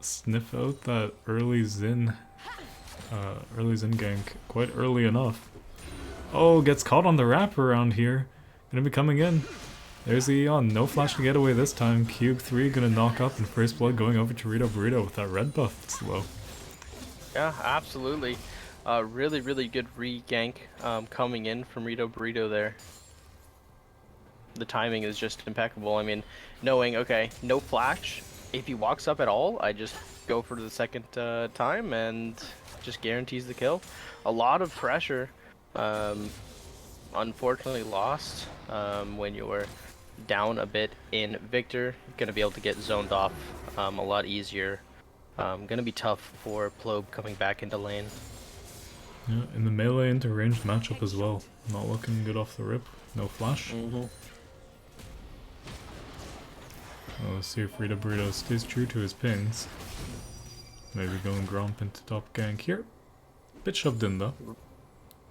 sniff out that early Xin gank quite early enough. Oh, gets caught on the wrap around here. Gonna be coming in. There's the Eon. No flash to get away this time. Cube 3 gonna knock up, and first blood going over to Rito Burrito with that red buff. It's low. yeah, absolutely. Really good re-gank coming in from Rito Burrito there. The timing is just impeccable. I mean, knowing, okay, no flash. If he walks up at all, I just go for the second time and just guarantees the kill. A lot of pressure. Unfortunately lost when you were down a bit in Victor. Gonna be able to get zoned off a lot easier. Gonna be tough for Plobe coming back into lane. Yeah, in the melee into ranged matchup as well. Not looking good off the rip. No flash. Mm-hmm. Well, let's see if Rita Burrito stays true to his pings. Maybe going Gromp into top gank here. Bit shoved in though.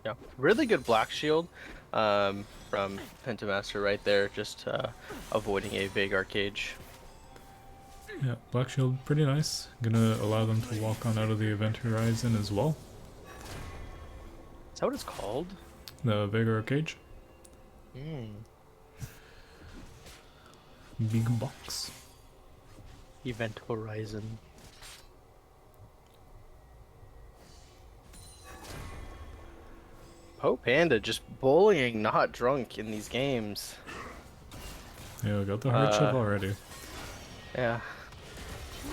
Yeah, really good Black Shield from Pentamaster right there, just avoiding a Veigar cage. Yeah, Black Shield pretty nice. Gonna allow them to walk on out of the event horizon as well. Is that what it's called? The Veigar cage. Big box. Event horizon. Po Panda just bullying not drunk in these games. Yeah, we got the hard shove already. Yeah.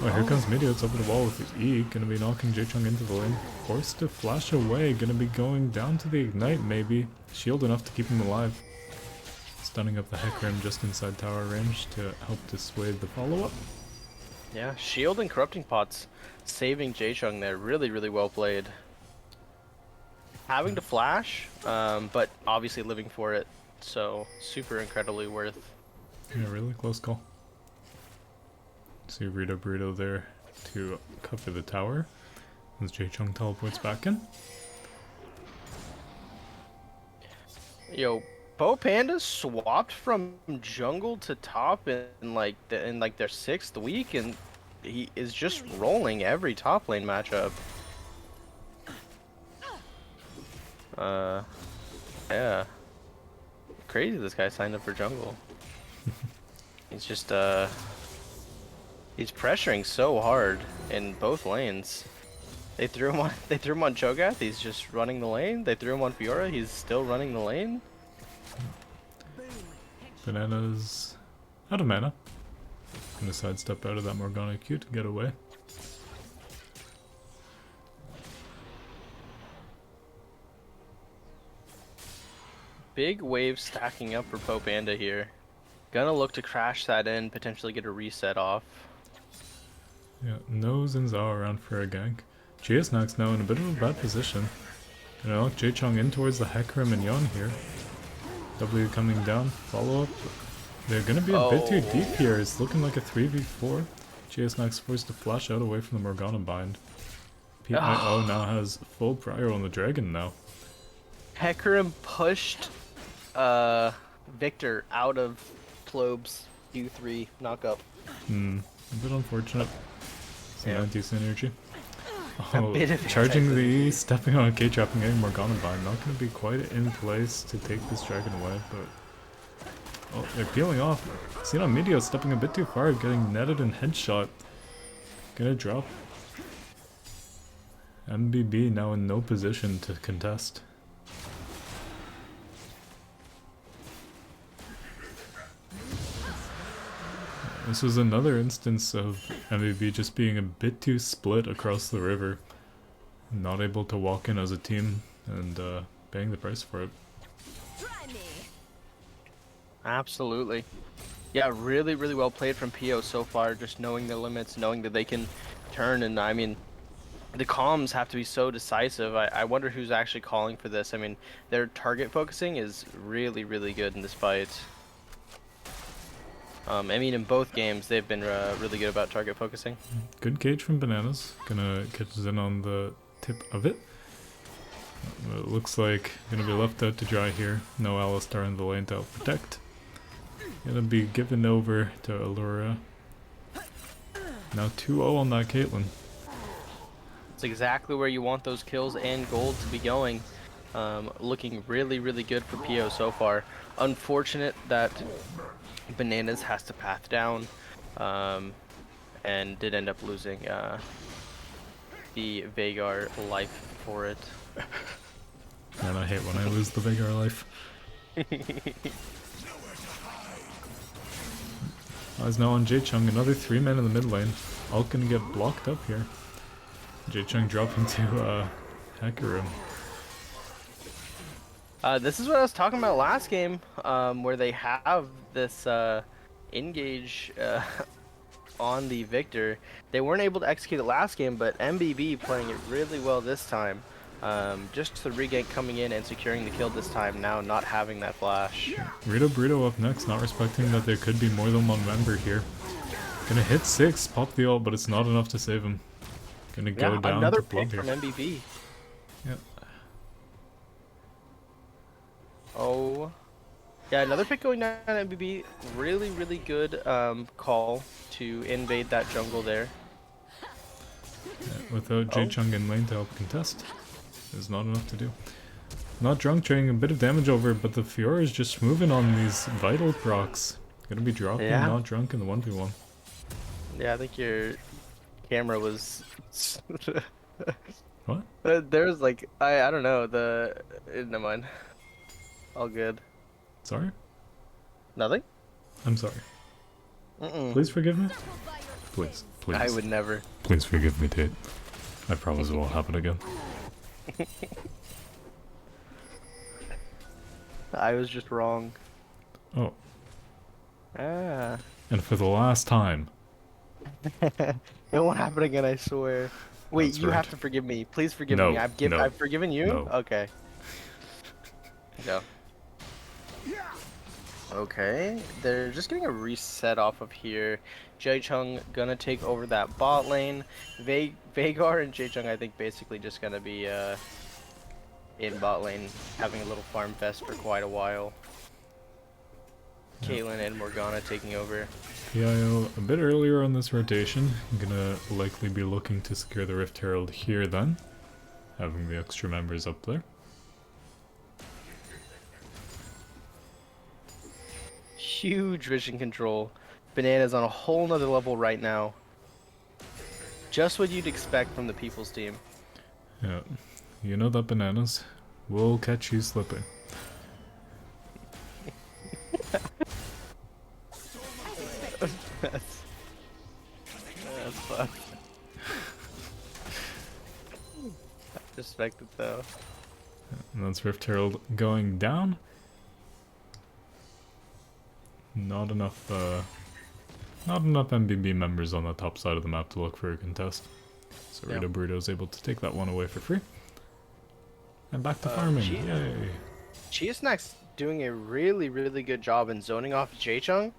Oh, here comes Midiots over the wall with E. Gonna be knocking J-Chung into the lane. Forced to flash away. Gonna be going down to the Ignite, maybe. Shield enough to keep him alive. Stunning up the Hecarim just inside tower range to help dissuade the follow-up. Yeah, Shield and Corrupting Pots saving J-Chung there. Really, really well played. Having to flash, but obviously living for it. So, super incredibly worth. Yeah, really close call. See Rita Burrito there to cover the tower as J-Chung teleports back in. Yo, Po Panda swapped from jungle to top in like their 6th week, and he is just rolling every top lane matchup. Yeah. Crazy this guy signed up for jungle. He's just he's pressuring so hard in both lanes. They threw him on Cho'Gath, he's just running the lane. They threw him on Fiora, he's still running the lane. Banana's out of mana. Gonna sidestep out of that Morgana Q to get away. Big wave stacking up for Po Panda here. Gonna look to crash that in, potentially get a reset off. Yeah, no Zinzao around for a gank. GSNAX now in a bit of a bad position. Gonna lock J-Chung in towards the Hecarim and Yon here. W coming down, follow up. They're gonna be a bit too deep here. It's looking like a 3v4. GSNAX forced to flash out away from the Morgana bind. PIO now has full prior on the dragon now. Hecarim pushed Victor out of Plobe's U3 knockup. A bit unfortunate. Some anti-synergy. Oh, bit of charging the E, stepping on a K-trap and getting Morgana bind. Not going to be quite in place to take this dragon away, but... Oh, they're peeling off. Seen on Medio stepping a bit too far, getting netted and headshot. Gonna drop. MBB now in no position to contest. This was another instance of MBB just being a bit too split across the river. Not able to walk in as a team and paying the price for it. Absolutely. Yeah, really, really well played from PIO so far, just knowing their limits, knowing that they can turn, and I mean, the comms have to be so decisive. I wonder who's actually calling for this. I mean, their target focusing is really, really good in this fight. I mean, in both games, they've been really good about target focusing. Good cage from Bananas. Gonna catch Zen on the tip of it. It looks like gonna be left out to dry here. No Alistar in the lane to help protect. Gonna be given over to Allura. Now 2-0 on that Caitlyn. It's exactly where you want those kills and gold to be going. Looking really, really good for PIO so far. Unfortunate that Bananas has to path down, and did end up losing the Veigar life for it. Man, I hate when I lose the Veigar life. Eyes now on J-Chung, another 3 men in the mid lane. all gonna get blocked up here. Jay-Chung dropping to Hecarim. This is what I was talking about last game, where they have this engage on the Victor. They weren't able to execute it last game, but MBB playing it really well this time. Just the regank coming in and securing the kill this time, now not having that flash. Rito Burrito up next, not respecting that there could be more than one member here. Gonna hit 6, pop the ult, but it's not enough to save him. Gonna go down another to Plum pick here. from MBB. Yep. Oh. Yeah, another pick going down MBB. Really, really good call to invade that jungle there. Yeah, without Jay-Chung in lane to help contest, there's not enough to do. Not drunk, trading a bit of damage over, but the Fiora is just moving on these vital procs. Gonna be dropping not drunk in the 1v1. Yeah, I think your camera was... What? There's like, I don't know, never mind. All good. Sorry? Nothing? I'm sorry. Please forgive me? Please, please. I would never. Please forgive me, Tate. I promise it won't happen again. I was just wrong. Oh. Ah. And for the last time. It won't happen again, I swear. Wait, That's you right. have to forgive me. Please forgive No, me. I've forgiven you? No. Okay. Go. Okay, they're just getting a reset off of here. Jay-Chung gonna take over that bot lane. Veigar and Jay-Chung, I think, basically just gonna be in bot lane, having a little farm fest for quite a while. Caitlyn and Morgana taking over. PIO a bit earlier on this rotation. Gonna likely be looking to secure the Rift Herald here then. Having the extra members up there. Huge vision control. Banana's on a whole nother level right now. Just what you'd expect from the People's team. Yeah, you know that Bananas will catch you slipping. That's fun. I respect it though. And that's Rift Herald going down. Not enough MBB members on the top side of the map to look for a contest. So Rito Burrito is able to take that one away for free. And back to farming, yay! Cheesnack's doing a really, really good job in zoning off Jay-Chung.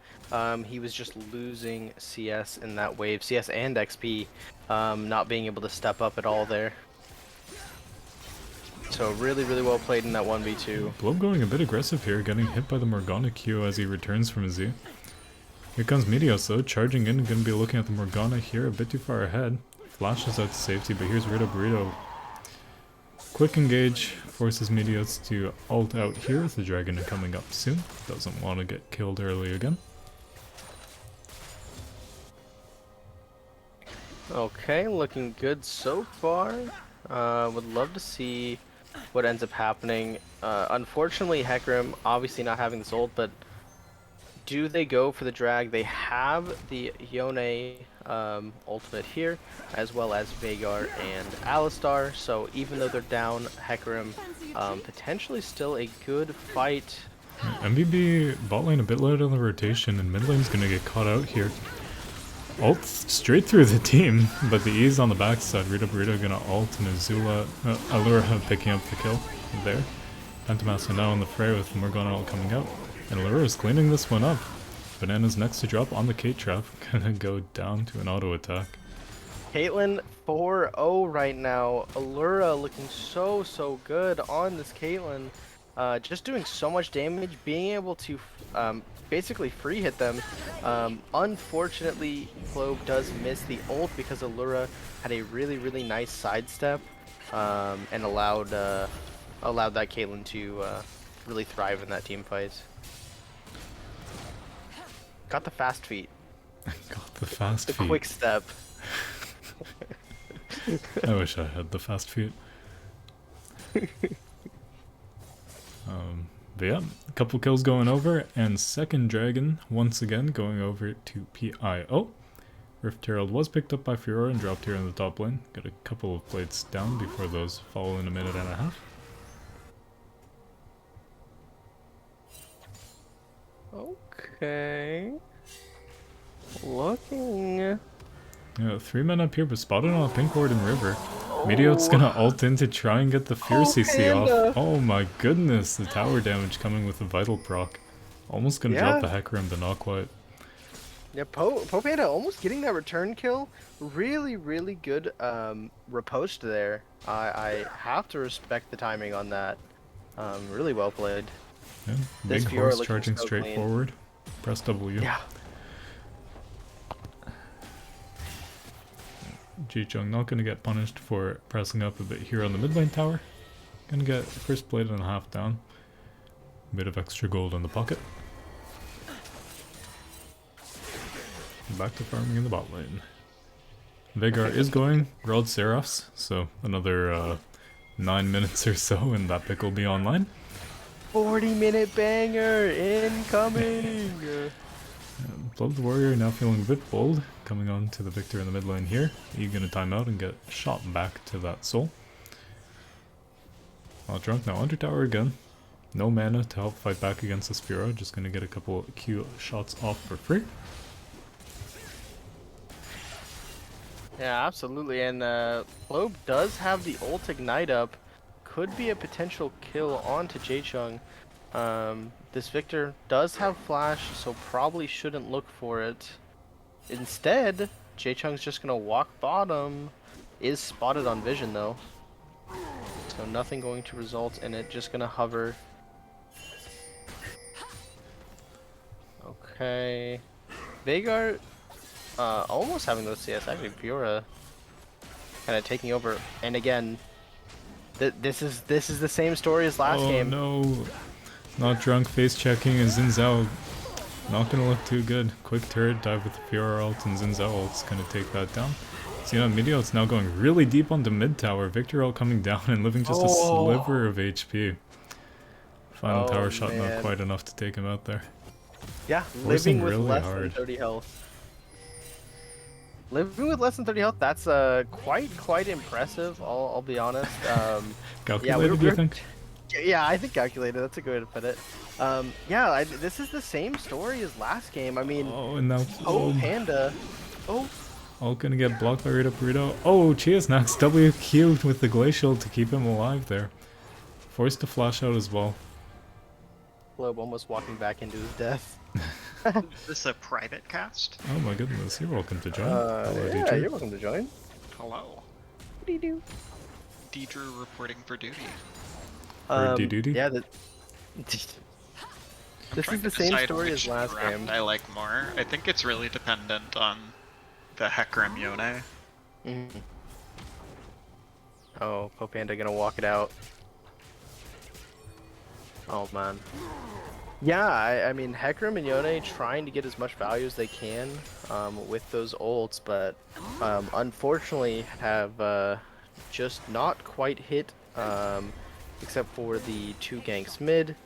He was just losing CS in that wave, CS and XP, not being able to step up at all there. So really, really well played in that 1v2. Blob going a bit aggressive here, getting hit by the Morgana Q as he returns from Z. Here comes Meteos though, charging in, gonna be looking at the Morgana here, a bit too far ahead. Flashes out to safety, but here's Rito Burrito. Quick engage, forces Meteos to ult out here with the dragon coming up soon. Doesn't want to get killed early again. Okay, looking good so far. Would love to see what ends up happening. Unfortunately, Hecarim obviously not having this ult, but do they go for the drag? They have the Yone ultimate here, as well as Veigar and Alistar. So even though they're down, Hecarim potentially still a good fight. MBB bot lane a bit late on the rotation, and mid lane's gonna get caught out here. Ult straight through the team, but the E's on the backside. Rito Burrito gonna ult and Azula, Allura picking up the kill there. Pentamassa now in the fray with Morgana ult coming out. And Allura is cleaning this one up. Banana's next to drop on the Kate trap, gonna go down to an auto attack. Caitlyn 4-0 right now. Allura looking so good on this Caitlyn. Just doing so much damage, being able to basically free hit them. Unfortunately, Clove does miss the ult because Allura had a really nice sidestep and allowed that Caitlyn to really thrive in that team fight. Got the fast feet. Got the fast feet. The quick step. I wish I had the fast feet. But yeah, a couple kills going over, and second dragon once again going over to PIO. Rift Herald was picked up by Fiora and dropped here in the top lane. Got a couple of plates down before those fall in a minute and a half. Okay. Looking. Yeah, 3 men up here, but spotted on a pink ward in river. Meteot's gonna ult in to try and get the Fear CC off. Oh my goodness, the tower damage coming with the Vital proc. Almost gonna drop the Hecarim, but not quite. Yeah, Panda almost getting that return kill. Really, really good riposte there. I have to respect the timing on that. Really well played. Yeah, This big Fiora horse charging so straight clean. forward. Press W. Yeah. Ji-Chung not gonna get punished for pressing up a bit here on the mid lane tower. Gonna get first blade and a half down. Bit of extra gold in the pocket. Back to farming in the bot lane. Veigar is going, Grod Seraphs, so another 9 minutes or so and that pick will be online. 40-minute banger incoming! Blood Warrior now feeling a bit bold, coming on to the victor in the mid lane here. You gonna time out and get shot back to that soul. Drunk now under tower again. No mana to help fight back against the Spiro, just gonna get a couple Q shots off for free. Yeah, absolutely, and Plobe does have the ult ignite up. Could be a potential kill onto Jaichung. This Victor does have flash, so probably shouldn't look for it. Instead, Jaichung's just gonna walk bottom. Is spotted on vision though. So nothing going to result in it, just gonna hover. Okay. Veigar almost having those CS. Actually, Fiora kind of taking over. And again, this is the same story as last game. Oh no. Not drunk, face checking, and Xin Zhao not gonna look too good. Quick turret dive with the Fiora ult, and Xin Zhao ult's gonna take that down. See, on Meteot's now going really deep onto mid tower. Victor ult coming down and living just a sliver of HP. Final tower shot, not quite enough to take him out there. Yeah, living with less than 30 health. Living with less than 30 health, that's quite impressive, I'll be honest. Calculated, do you think? Yeah, I think calculated, that's a good way to put it. Yeah, this is the same story as last game. I mean, and now Panda. All gonna get blocked by Rito Burrito. Oh, Chiasnax WQ with the Glacial to keep him alive there. Forced to flash out as well. Globe almost walking back into his death. Is this a private cast? Oh my goodness, you're welcome to join. Yeah, you're welcome to join. Hello. What do you do? Deidre reporting for duty. duty? Yeah, this is the same story as last game. I like more. I think it's really dependent on the Hecarim Yone. Oh, Popanda gonna walk it out. Oh man. Yeah, I mean Hecarim and Yone trying to get as much value as they can with those ults, but unfortunately have just not quite hit, except for the 2 ganks mid.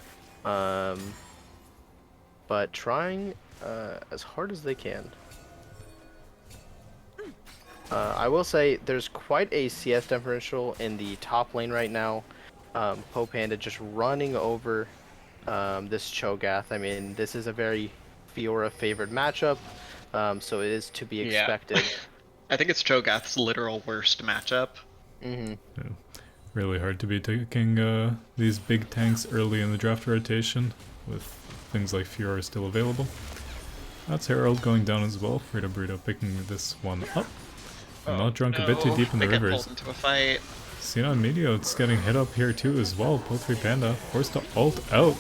But trying as hard as they can. I will say there's quite a CS differential in the top lane right now. Popanda just running over this Cho'Gath. I mean, this is a very Fiora favored matchup, so it is to be expected. Yeah. I think it's Cho'Gath's literal worst matchup. Yeah. Really hard to be taking these big tanks early in the draft rotation with things like Fiora still available. That's Herald going down as well. Rito Burrito picking this one up. I'm not drunk, a bit too deep in the rivers. Into a fight. Xenon Meteot's getting hit up here too as well. Poultry Panda forced to ult out.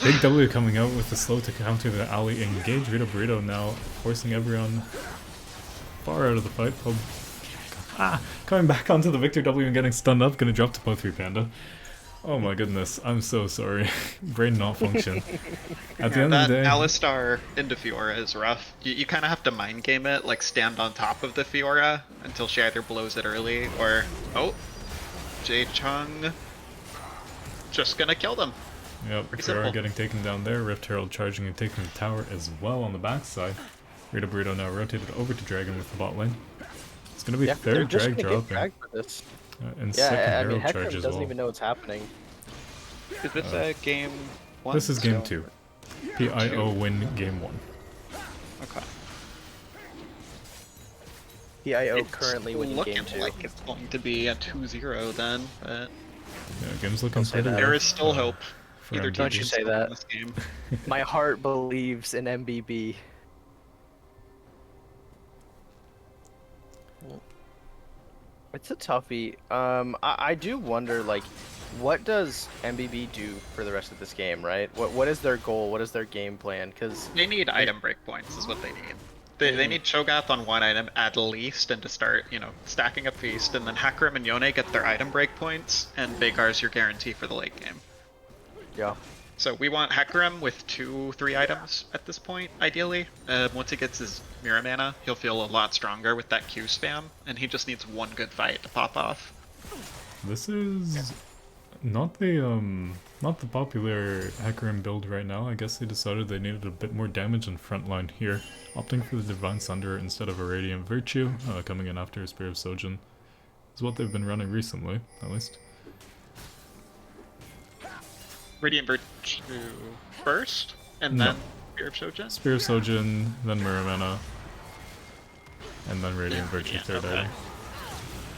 Big W coming out with the slow to counter the alley engage. Rito Burrito now forcing everyone far out of the fight. Coming back onto the Victor W and getting stunned up. Gonna drop to Poultry Panda. Oh my goodness, I'm so sorry. Brain not function. At the end of the day, Alistar into Fiora is rough. You kind of have to mind game it, like stand on top of the Fiora until she either blows it early or... Oh! Jaichung just gonna kill them. Yep, Fiora getting taken down there. Rift Herald charging and taking the tower as well on the backside. Rita Burrito now rotated over to Dragon with the bot lane. It's gonna be Yeah, they're third just drag gonna drop get dragged for this. and Yeah, second I mean, Herald charge Hecarim as doesn't well. even know what's happening. Is this game 1? This is game still? 2. PIO win game 1. Okay. PIO It's currently winning looking game 2. like it's going to be a 2-0 then, but Yeah, game's looking Don't say pretty that. there good, is still hope. for Either MBB. team Don't you can say still win that. this game. My heart believes in MBB. It's a toughie. I do wonder, like, what does MBB do for the rest of this game, right? What is their goal? What is their game plan? Because They need item breakpoints is what they need. They need Cho'Gath on one item at least, and to start, you know, stacking up Feast, and then Hecarim and Yone get their item breakpoints, and Veigar's your guarantee for the late game. yeah, So we want Hecarim with 2-3 items at this point, ideally. Once he gets his Mirror Mana, he'll feel a lot stronger with that Q spam, and he just needs one good fight to pop off. This is not the popular Hecarim build right now. I guess they decided they needed a bit more damage in frontline here, opting for the Divine Sunder instead of a Radiant Virtue, coming in after a Spear of Sojin. Is what they've been running recently, at least. Radiant Virtue first, and No. then Spear of Shojin? Spear of Sojin, then Mirror Mana, and then Radiant Virtue Yeah, third okay. item.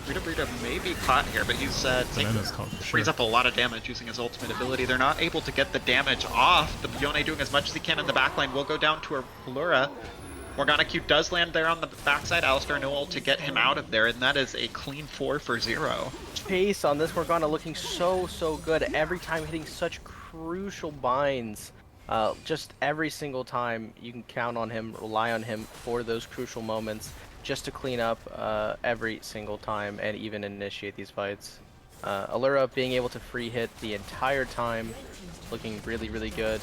Rita may be caught here, but he's Banana's caught for sure. frees up a lot of damage using his ultimate ability. They're not able to get the damage off. The Yone doing as much as he can in the backline will go down to Allura. Morgana Q does land there on the backside. Alistar no ult to get him out of there, and that is a clean 4 for 0. Chase on this Morgana looking so good. Every time hitting such crucial binds. Just every single time you can count on him, rely on him for those crucial moments, just to clean up every single time and even initiate these fights. Allura being able to free hit the entire time, looking really good.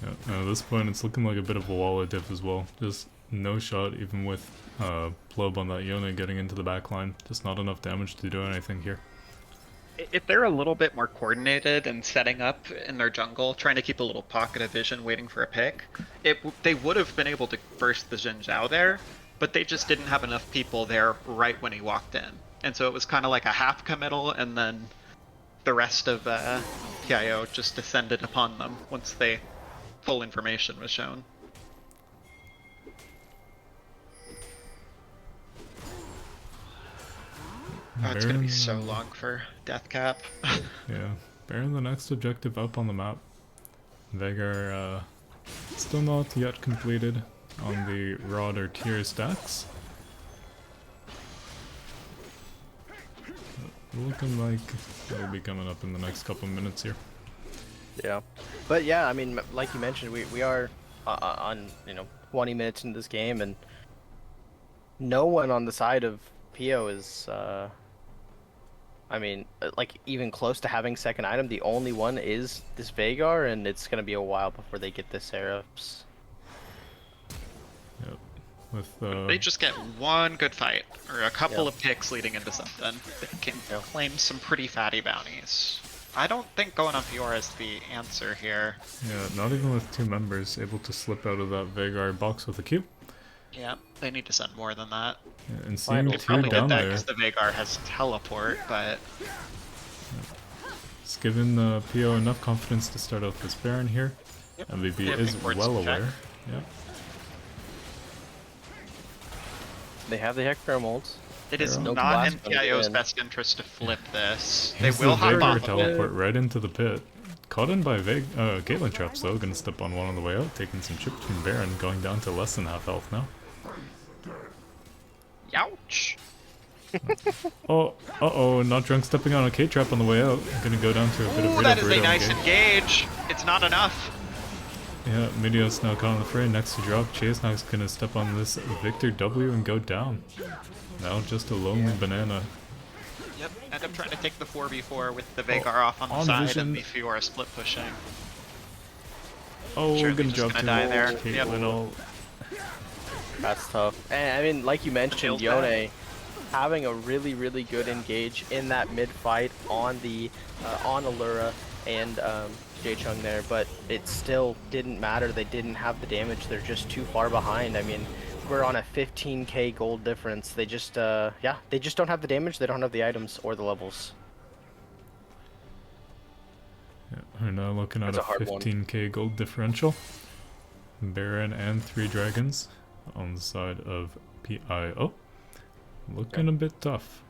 Yeah, at this point it's looking like a bit of a wall of diff as well. Just no shot even with Plub on that Yone getting into the backline. Just not enough damage to do anything here. If they're a little bit more coordinated and setting up in their jungle, trying to keep a little pocket of vision waiting for a pick, they would have been able to burst the Xin Zhao there, but they just didn't have enough people there right when he walked in. And so it was kind of like a half committal, and then the rest of PIO just descended upon them once they full information was shown. Oh, it's gonna be so long for Death Cap. Yeah, Baron the next objective up on the map. Veigar still not yet completed on the Rod or Tier stacks. Looking like it'll be coming up in the next couple minutes here. Yeah, but yeah, I mean, like you mentioned, we are on 20 minutes into this game, and no one on the side of PIO is I mean, like, even close to having second item. The only one is this Veigar, and it's gonna be a while before they get the Seraphs. Yep. With They just get one good fight, or a couple of picks leading into something. They can claim some pretty fatty bounties. I don't think going on Fiora is the answer here. yeah, not even with two members able to slip out of that Veigar box with a Q. Yeah, they need to send more than that. Yeah, and seeing They Tier probably down did that there, because the Veigar has teleport, but it's given PO enough confidence to start out this Baron here. Yep. MBB They have is big wards well to check. aware. Yeah. They have the Hecarim ults. it is No not in blast coming PIO's in. best interest to flip this. They Here's will the hop Veigar off of it. teleport right into the pit. Caught in by Caitlyn traps though, gonna step on one on the way out, taking some chips from Baron, going down to less than half health now. Youch! Oh, uh-oh, not drunk stepping on a K-trap on the way out. Gonna go down to a bit of Ooh, Rita that is a Burrito nice engage. engage. It's not enough. Yeah, Midios now caught on the fray, next to drop. Chase now is gonna step on this Victor W and go down. Now just a lonely banana. Yep, end up trying to take the 4v4 with the Veigar off on the on side vision. and the Fiora split pushing. Oh, Surely gonna just drop gonna to die there. Caitlyn Yep. ult. That's tough. And I mean, like you mentioned, Feels Yone bad. having a really good engage in that mid fight on the on Allura and Jae-Chung there, but it still didn't matter. They didn't have the damage. They're just too far behind. I mean, we're on a 15k gold difference. They just, yeah, they just don't have the damage. They don't have the items or the levels. Yeah, we're now looking at That's a a hard one. 15k gold differential. Baron and 3 dragons on the side of PIO. Looking a bit tough.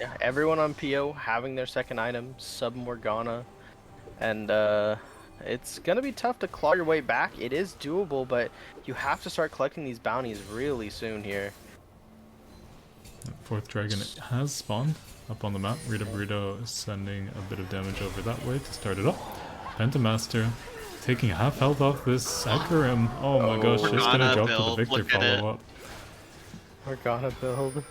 Yeah, everyone on PO having their second item, Sub Morgana, and it's gonna be tough to claw your way back. It is doable, but you have to start collecting these bounties really soon here. Fourth dragon has spawned up on the map. Rita Burrito is sending a bit of damage over that way to start it up. Pentamaster taking half health off this Hecarim. Oh my gosh, just gonna Morgana drop build, to the Victor look at it. follow up. Morgana build.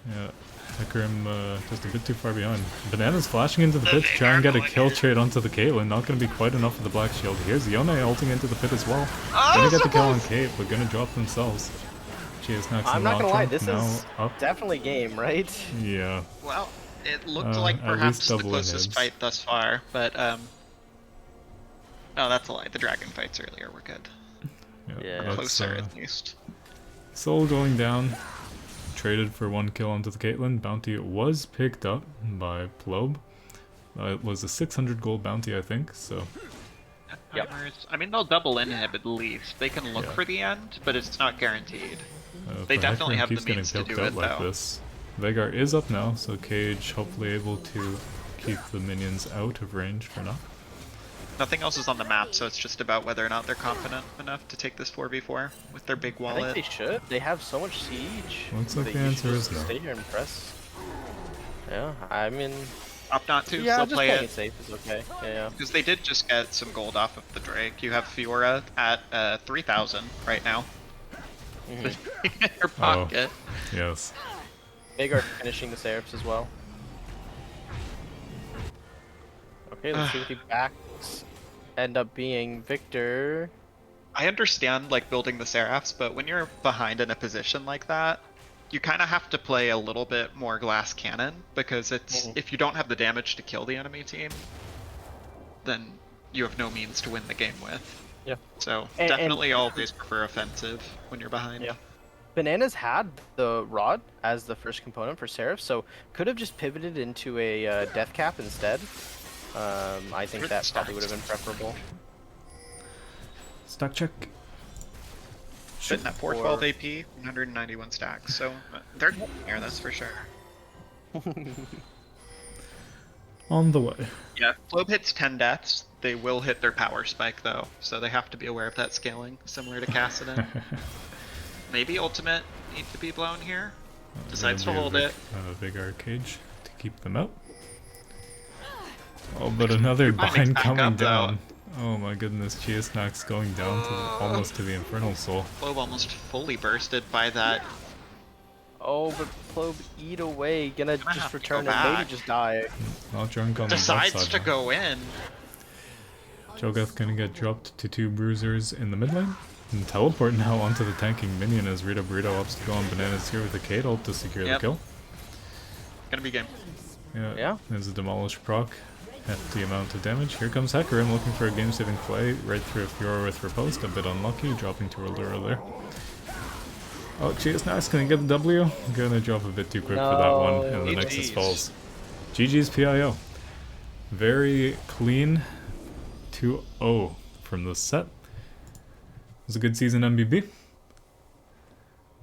Yeah, Hecarim just a bit too far behind. Banana's flashing into the pit to try and get a kill trade onto the Caitlyn. Not gonna be quite enough for the Black Shield. Here's Yone ulting into the pit as well. Gonna get the kill on Kate, but gonna drop themselves. I'm not gonna lie, this now is up. definitely game, right? Yeah. Well, it looked like at least perhaps the double closest inhibs. fight thus far, but no, that's a lie. The dragon fights earlier were good. Yeah. That's, Closer at least. Soul going down. Traded for 1 kill onto the Caitlyn. Bounty was picked up by Plobe. It was a 600 gold bounty, I think, so... Yep. I mean, they'll double inhib at least. They can look Yeah. for the end, but it's not guaranteed. They for definitely Hecarim have the keeps getting means to poked do out it, like though. this. Veigar is up now, so Cage hopefully able to keep the minions out of range for now. Nothing else is on the map, so it's just about whether or not they're confident enough to take this 4v4 with their big I wallet. think they should. They have so much siege. Looks like They the answer should is no. Stay here and press. Yeah, I mean, Opt not to, yeah, still just play playing it. it safe is okay. Yeah. Because they did just get some gold off of the Drake. You have Fiora at 3,000 right now. Mhm. In your pocket. Yes. Veigar finishing the Seraphs as well. Okay, let's see what the backs end up being. Victor. I understand like building the Seraphs, but when you're behind in a position like that, you kind of have to play a little bit more glass cannon, because it's if you don't have the damage to kill the enemy team, then you have no means to win the game with. Yeah. So And- definitely always prefer offensive when you're behind. Yeah. Bananas had the rod as the first component for Seraph, so could have just pivoted into a death cap instead. I think that probably would have been preferable. Stock check. Sitting at 412 AP, 191 stacks, so they're getting there, that's for sure. On the way. Yeah, if Plobe hits 10 deaths, they will hit their power spike though, so they have to be aware of that scaling, similar to Kassadin. Maybe ultimate needs to be blown here. Decides to hold it. Veigar Cage to keep them out. Oh, but another Finding bind back coming up, though. down. Oh my goodness, Chiasnax going down to almost to the Infernal Soul. Plobe almost fully bursted by that. Oh, but Plobe eat away, gonna Gonna have just to return go and maybe back. just die. Not drunk on the left Decides side to now. go in. Cho'Gath gonna get dropped to 2 bruisers in the mid lane. And teleport now onto the tanking minion as Rita Burrito opts to go on Bananas here with the Kate ult to secure the kill. Gonna be game. Yeah. There's a Demolish proc. Hefty amount of damage. Here comes Hecarim looking for a game-saving play right through a Fiora with Riposte. A bit unlucky, dropping to Allura there. Oh, Chiasnax gonna get the W. Gonna drop a bit too quick for that one, and the GG's. Nexus falls. GG's PIO. Very clean 2-0 from the set. It was a good season, MBB.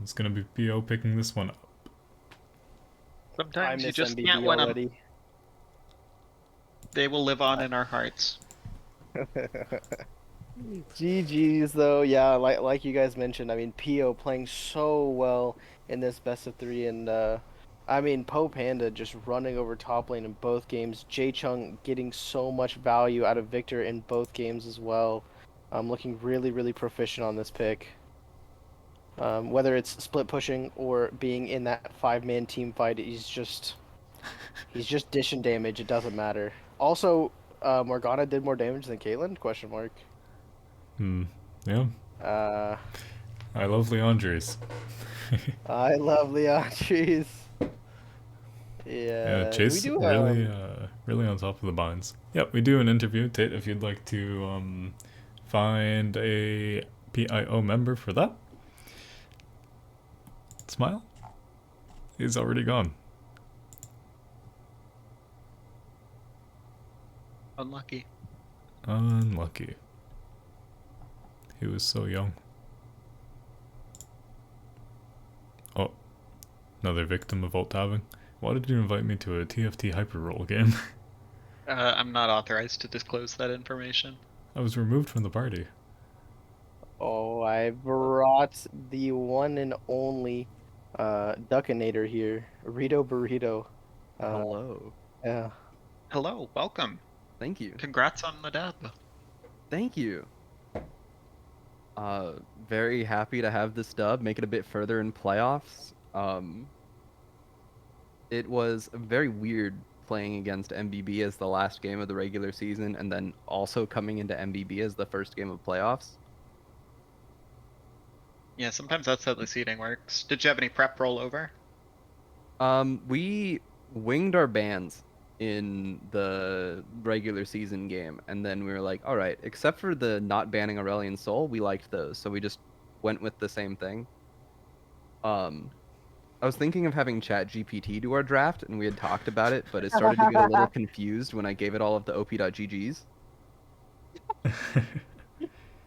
It's gonna be PO picking this one up. I Sometimes you miss just MBB can't win 'em. already. They will live on in our hearts. GG's though, yeah, like you guys mentioned, I mean PO playing so well in this best of 3, and I mean Po Panda just running over top lane in both games. Jae-Chung getting so much value out of Victor in both games as well. Looking really proficient on this pick. Whether it's split pushing or being in that 5-man team fight, he's just dishing damage. It doesn't matter. Also, Morgana did more damage than Caitlyn? Question mark. Yeah. I love Leandres. I love Leandres. Yeah, Yeah, Chase we do, really Really on top of the binds. Yep, we do an interview. Tate, if you'd like to find a PIO member for that. Smile? He's already gone. Unlucky. Unlucky. He was so young. Oh, another victim of alt-tabbing. Why did you invite me to a TFT hyper-roll game? I'm not authorized to disclose that information. I was removed from the party. Oh, I brought the one and only Duckinator here, Rito Burrito. Hello. Yeah. Hello, welcome. Thank you. Congrats on the dub. Thank you. Very happy to have this dub, make it a bit further in playoffs. It was very weird playing against MBB as the last game of the regular season, and then also coming into MBB as the first game of playoffs. Yeah, sometimes that's how the seeding works. Did you have any prep rollover? We winged our bans in the regular season game, and then we were like, all right, except for the not banning Aurelion Sol, we liked those, so we just went with the same thing. I was thinking of having ChatGPT do our draft, and we had talked about it, but it started to get a little confused when I gave it all of the op.ggs.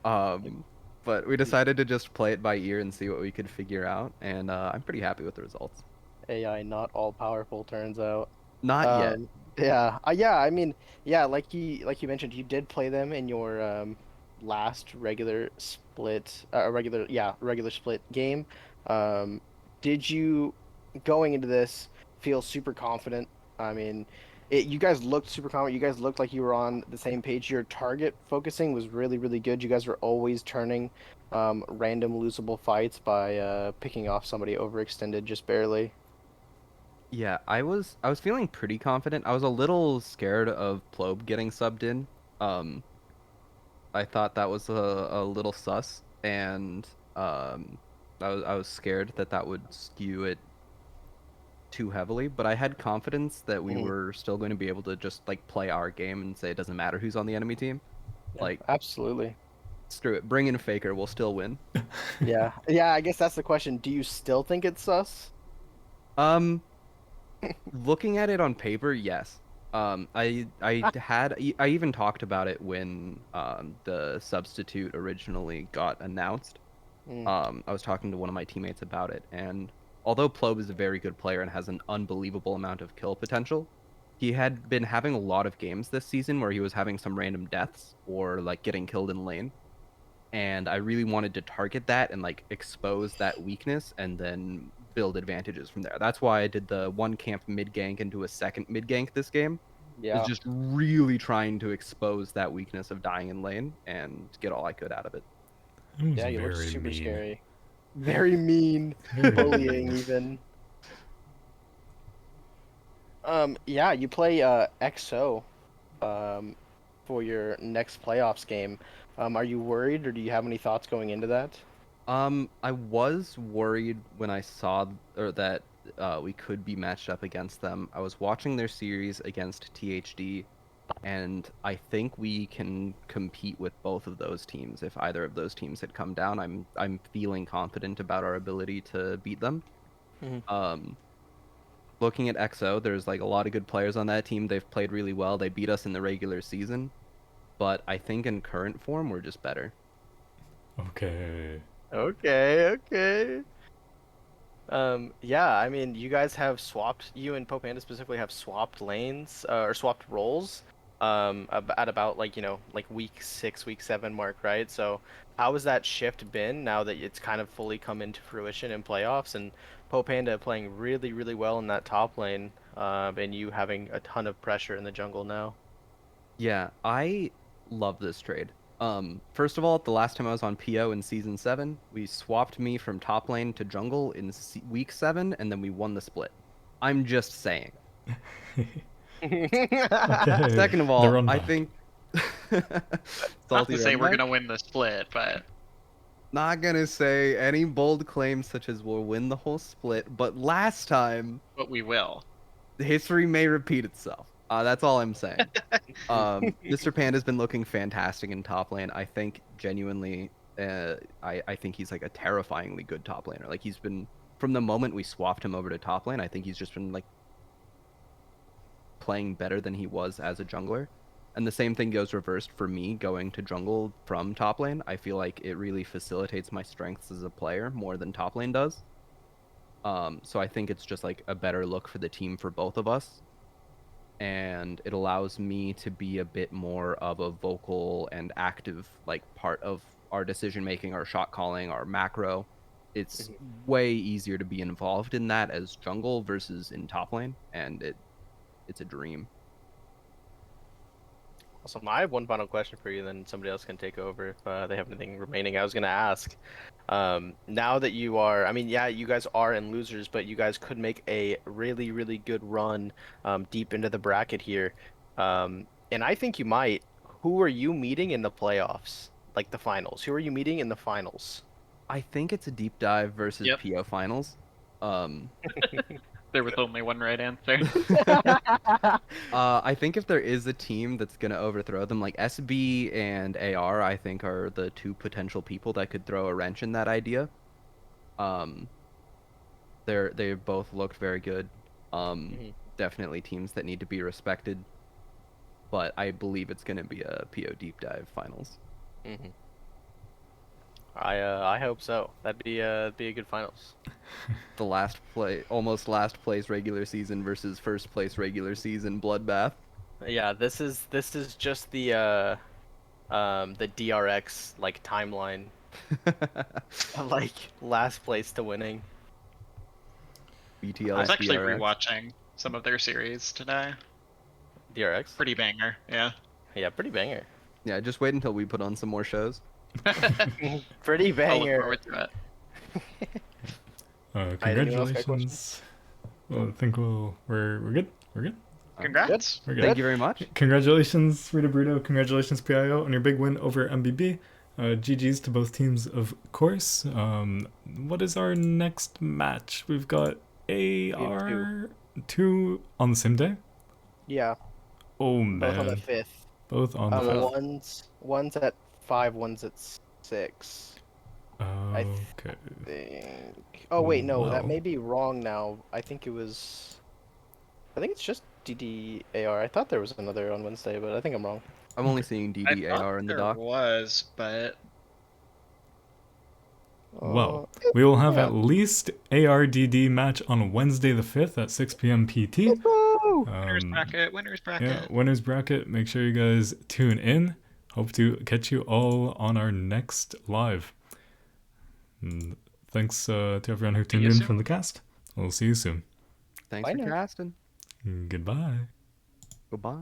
But we decided to just play it by ear and see what we could figure out, and I'm pretty happy with the results. AI not all powerful, turns out. Not yet. Yeah. Yeah. I mean, yeah. Like you mentioned, you did play them in your last regular split, regular split game. Did you, going into this, feel super confident? I mean, you guys looked super confident. You guys looked like you were on the same page. Your target focusing was really, really good. You guys were always turning random losable fights by picking off somebody overextended just barely. Yeah, I was feeling pretty confident. I was a little scared of Plobe getting subbed in. I thought that was a little sus, and I was scared that that would skew it too heavily. But I had confidence that we were still going to be able to just like play our game and say it doesn't matter who's on the enemy team. Yeah, Like, absolutely. screw it, bring in Faker, we'll still win. Yeah. Yeah, I guess that's the question. Do you still think it's sus? Looking at it on paper, yes. I even talked about it when the substitute originally got announced. I was talking to one of my teammates about it, and although Plobe is a very good player and has an unbelievable amount of kill potential, he had been having a lot of games this season where he was having some random deaths or like getting killed in lane. And I really wanted to target that and like expose that weakness and then build advantages from there. That's why I did the one camp mid gank into a second mid gank this game. Yeah. Is just really trying to expose that weakness of dying in lane and get all I could out of it. It was Yeah, you look very super mean. scary. Very mean. Very Bullying mean. even. Yeah, you play XO for your next playoffs game. Are you worried or do you have any thoughts going into that? I was worried when I saw or that we could be matched up against them. I was watching their series against THD, and I think we can compete with both of those teams. If either of those teams had come down, I'm feeling confident about our ability to beat them. Looking at XO, there's like a lot of good players on that team. They've played really well. They beat us in the regular season, but I think in current form we're just better. Okay. Okay. Yeah, I mean, you guys have swapped, you and Popanda specifically have swapped lanes, or swapped roles, at about like, like week 6, week 7 mark, right? So how has that shift been now that it's kind of fully come into fruition in playoffs and Popanda playing really, really well in that top lane, and you having a ton of pressure in the jungle now? Yeah, I love this trade. First of all, the last time I was on PO in season 7, we swapped me from top lane to jungle in week 7, and then we won the split. I'm just saying. Okay. Second of The all, run I back. think Not salty to say we're runback? gonna win the split, but Not gonna say any bold claims such as we'll win the whole split, but last time we will. history may repeat itself. That's all I'm saying. Mr. Panda's been looking fantastic in top lane. I think genuinely, I think he's like a terrifyingly good top laner. Like he's been from the moment we swapped him over to top lane. I think he's just been like playing better than he was as a jungler. And the same thing goes reversed for me going to jungle from top lane. I feel like it really facilitates my strengths as a player more than top lane does. So I think it's just like a better look for the team for both of us. And it allows me to be a bit more of a vocal and active like part of our decision making, our shot calling, our macro. It's way easier to be involved in that as jungle versus in top lane, and it's a dream. Awesome. I have one final question for you, then somebody else can take over if they have anything remaining. I was gonna ask, now that you are, I mean, yeah, you guys are in losers, but you guys could make a really, really good run deep into the bracket here, and I think you might. Who are you meeting in the playoffs, like the finals? Who are you meeting in the finals? I think it's a deep dive versus Yep. PO finals. There was only one right answer. I think if there is a team that's gonna overthrow them, like SB and AR, I think are the two potential people that could throw a wrench in that idea. Um, they both looked very good. Definitely teams that need to be respected. But I believe it's gonna be a PO deep dive finals. Mm-hmm. I hope so. That'd be a good finals. The almost last place regular season versus first place regular season bloodbath. Yeah, this is just the DRX like timeline, like last place to winning. BTL I was actually DRX. rewatching some of their series today. DRX? Pretty banger, yeah. Yeah, pretty banger. Yeah, just wait until we put on some more shows. Pretty I'll look banger. forward to it. Anyone else got Congratulations. Well, I think we're good. We're good. Congrats. We're good. Thank you very much. Congratulations, Rita Burrito. Congratulations, PIO, on your big win over MBB. GG's to both teams, of course. What is our next match? We've got AR2 on the same day? Yeah, Oh, both on the man. 5th. Both on the 5th. One's at 5, one's at 6. Okay. Think. Oh wait, no, that Well. may be wrong now. I think it's just DDAR. I thought there was another on Wednesday, but I think I'm wrong. I'm only seeing I DDAR thought in the there doc. was, but Well, we will have yeah. at least ARDD match on Wednesday the 5th at 6 p.m. PT. winners bracket, winners bracket. Yeah, winners bracket. Make sure you guys tune in. Hope to catch you all on our next live. And thanks to everyone who tuned you in soon. from the cast. We'll see you soon. Thanks Bye for now. casting. Goodbye. Goodbye.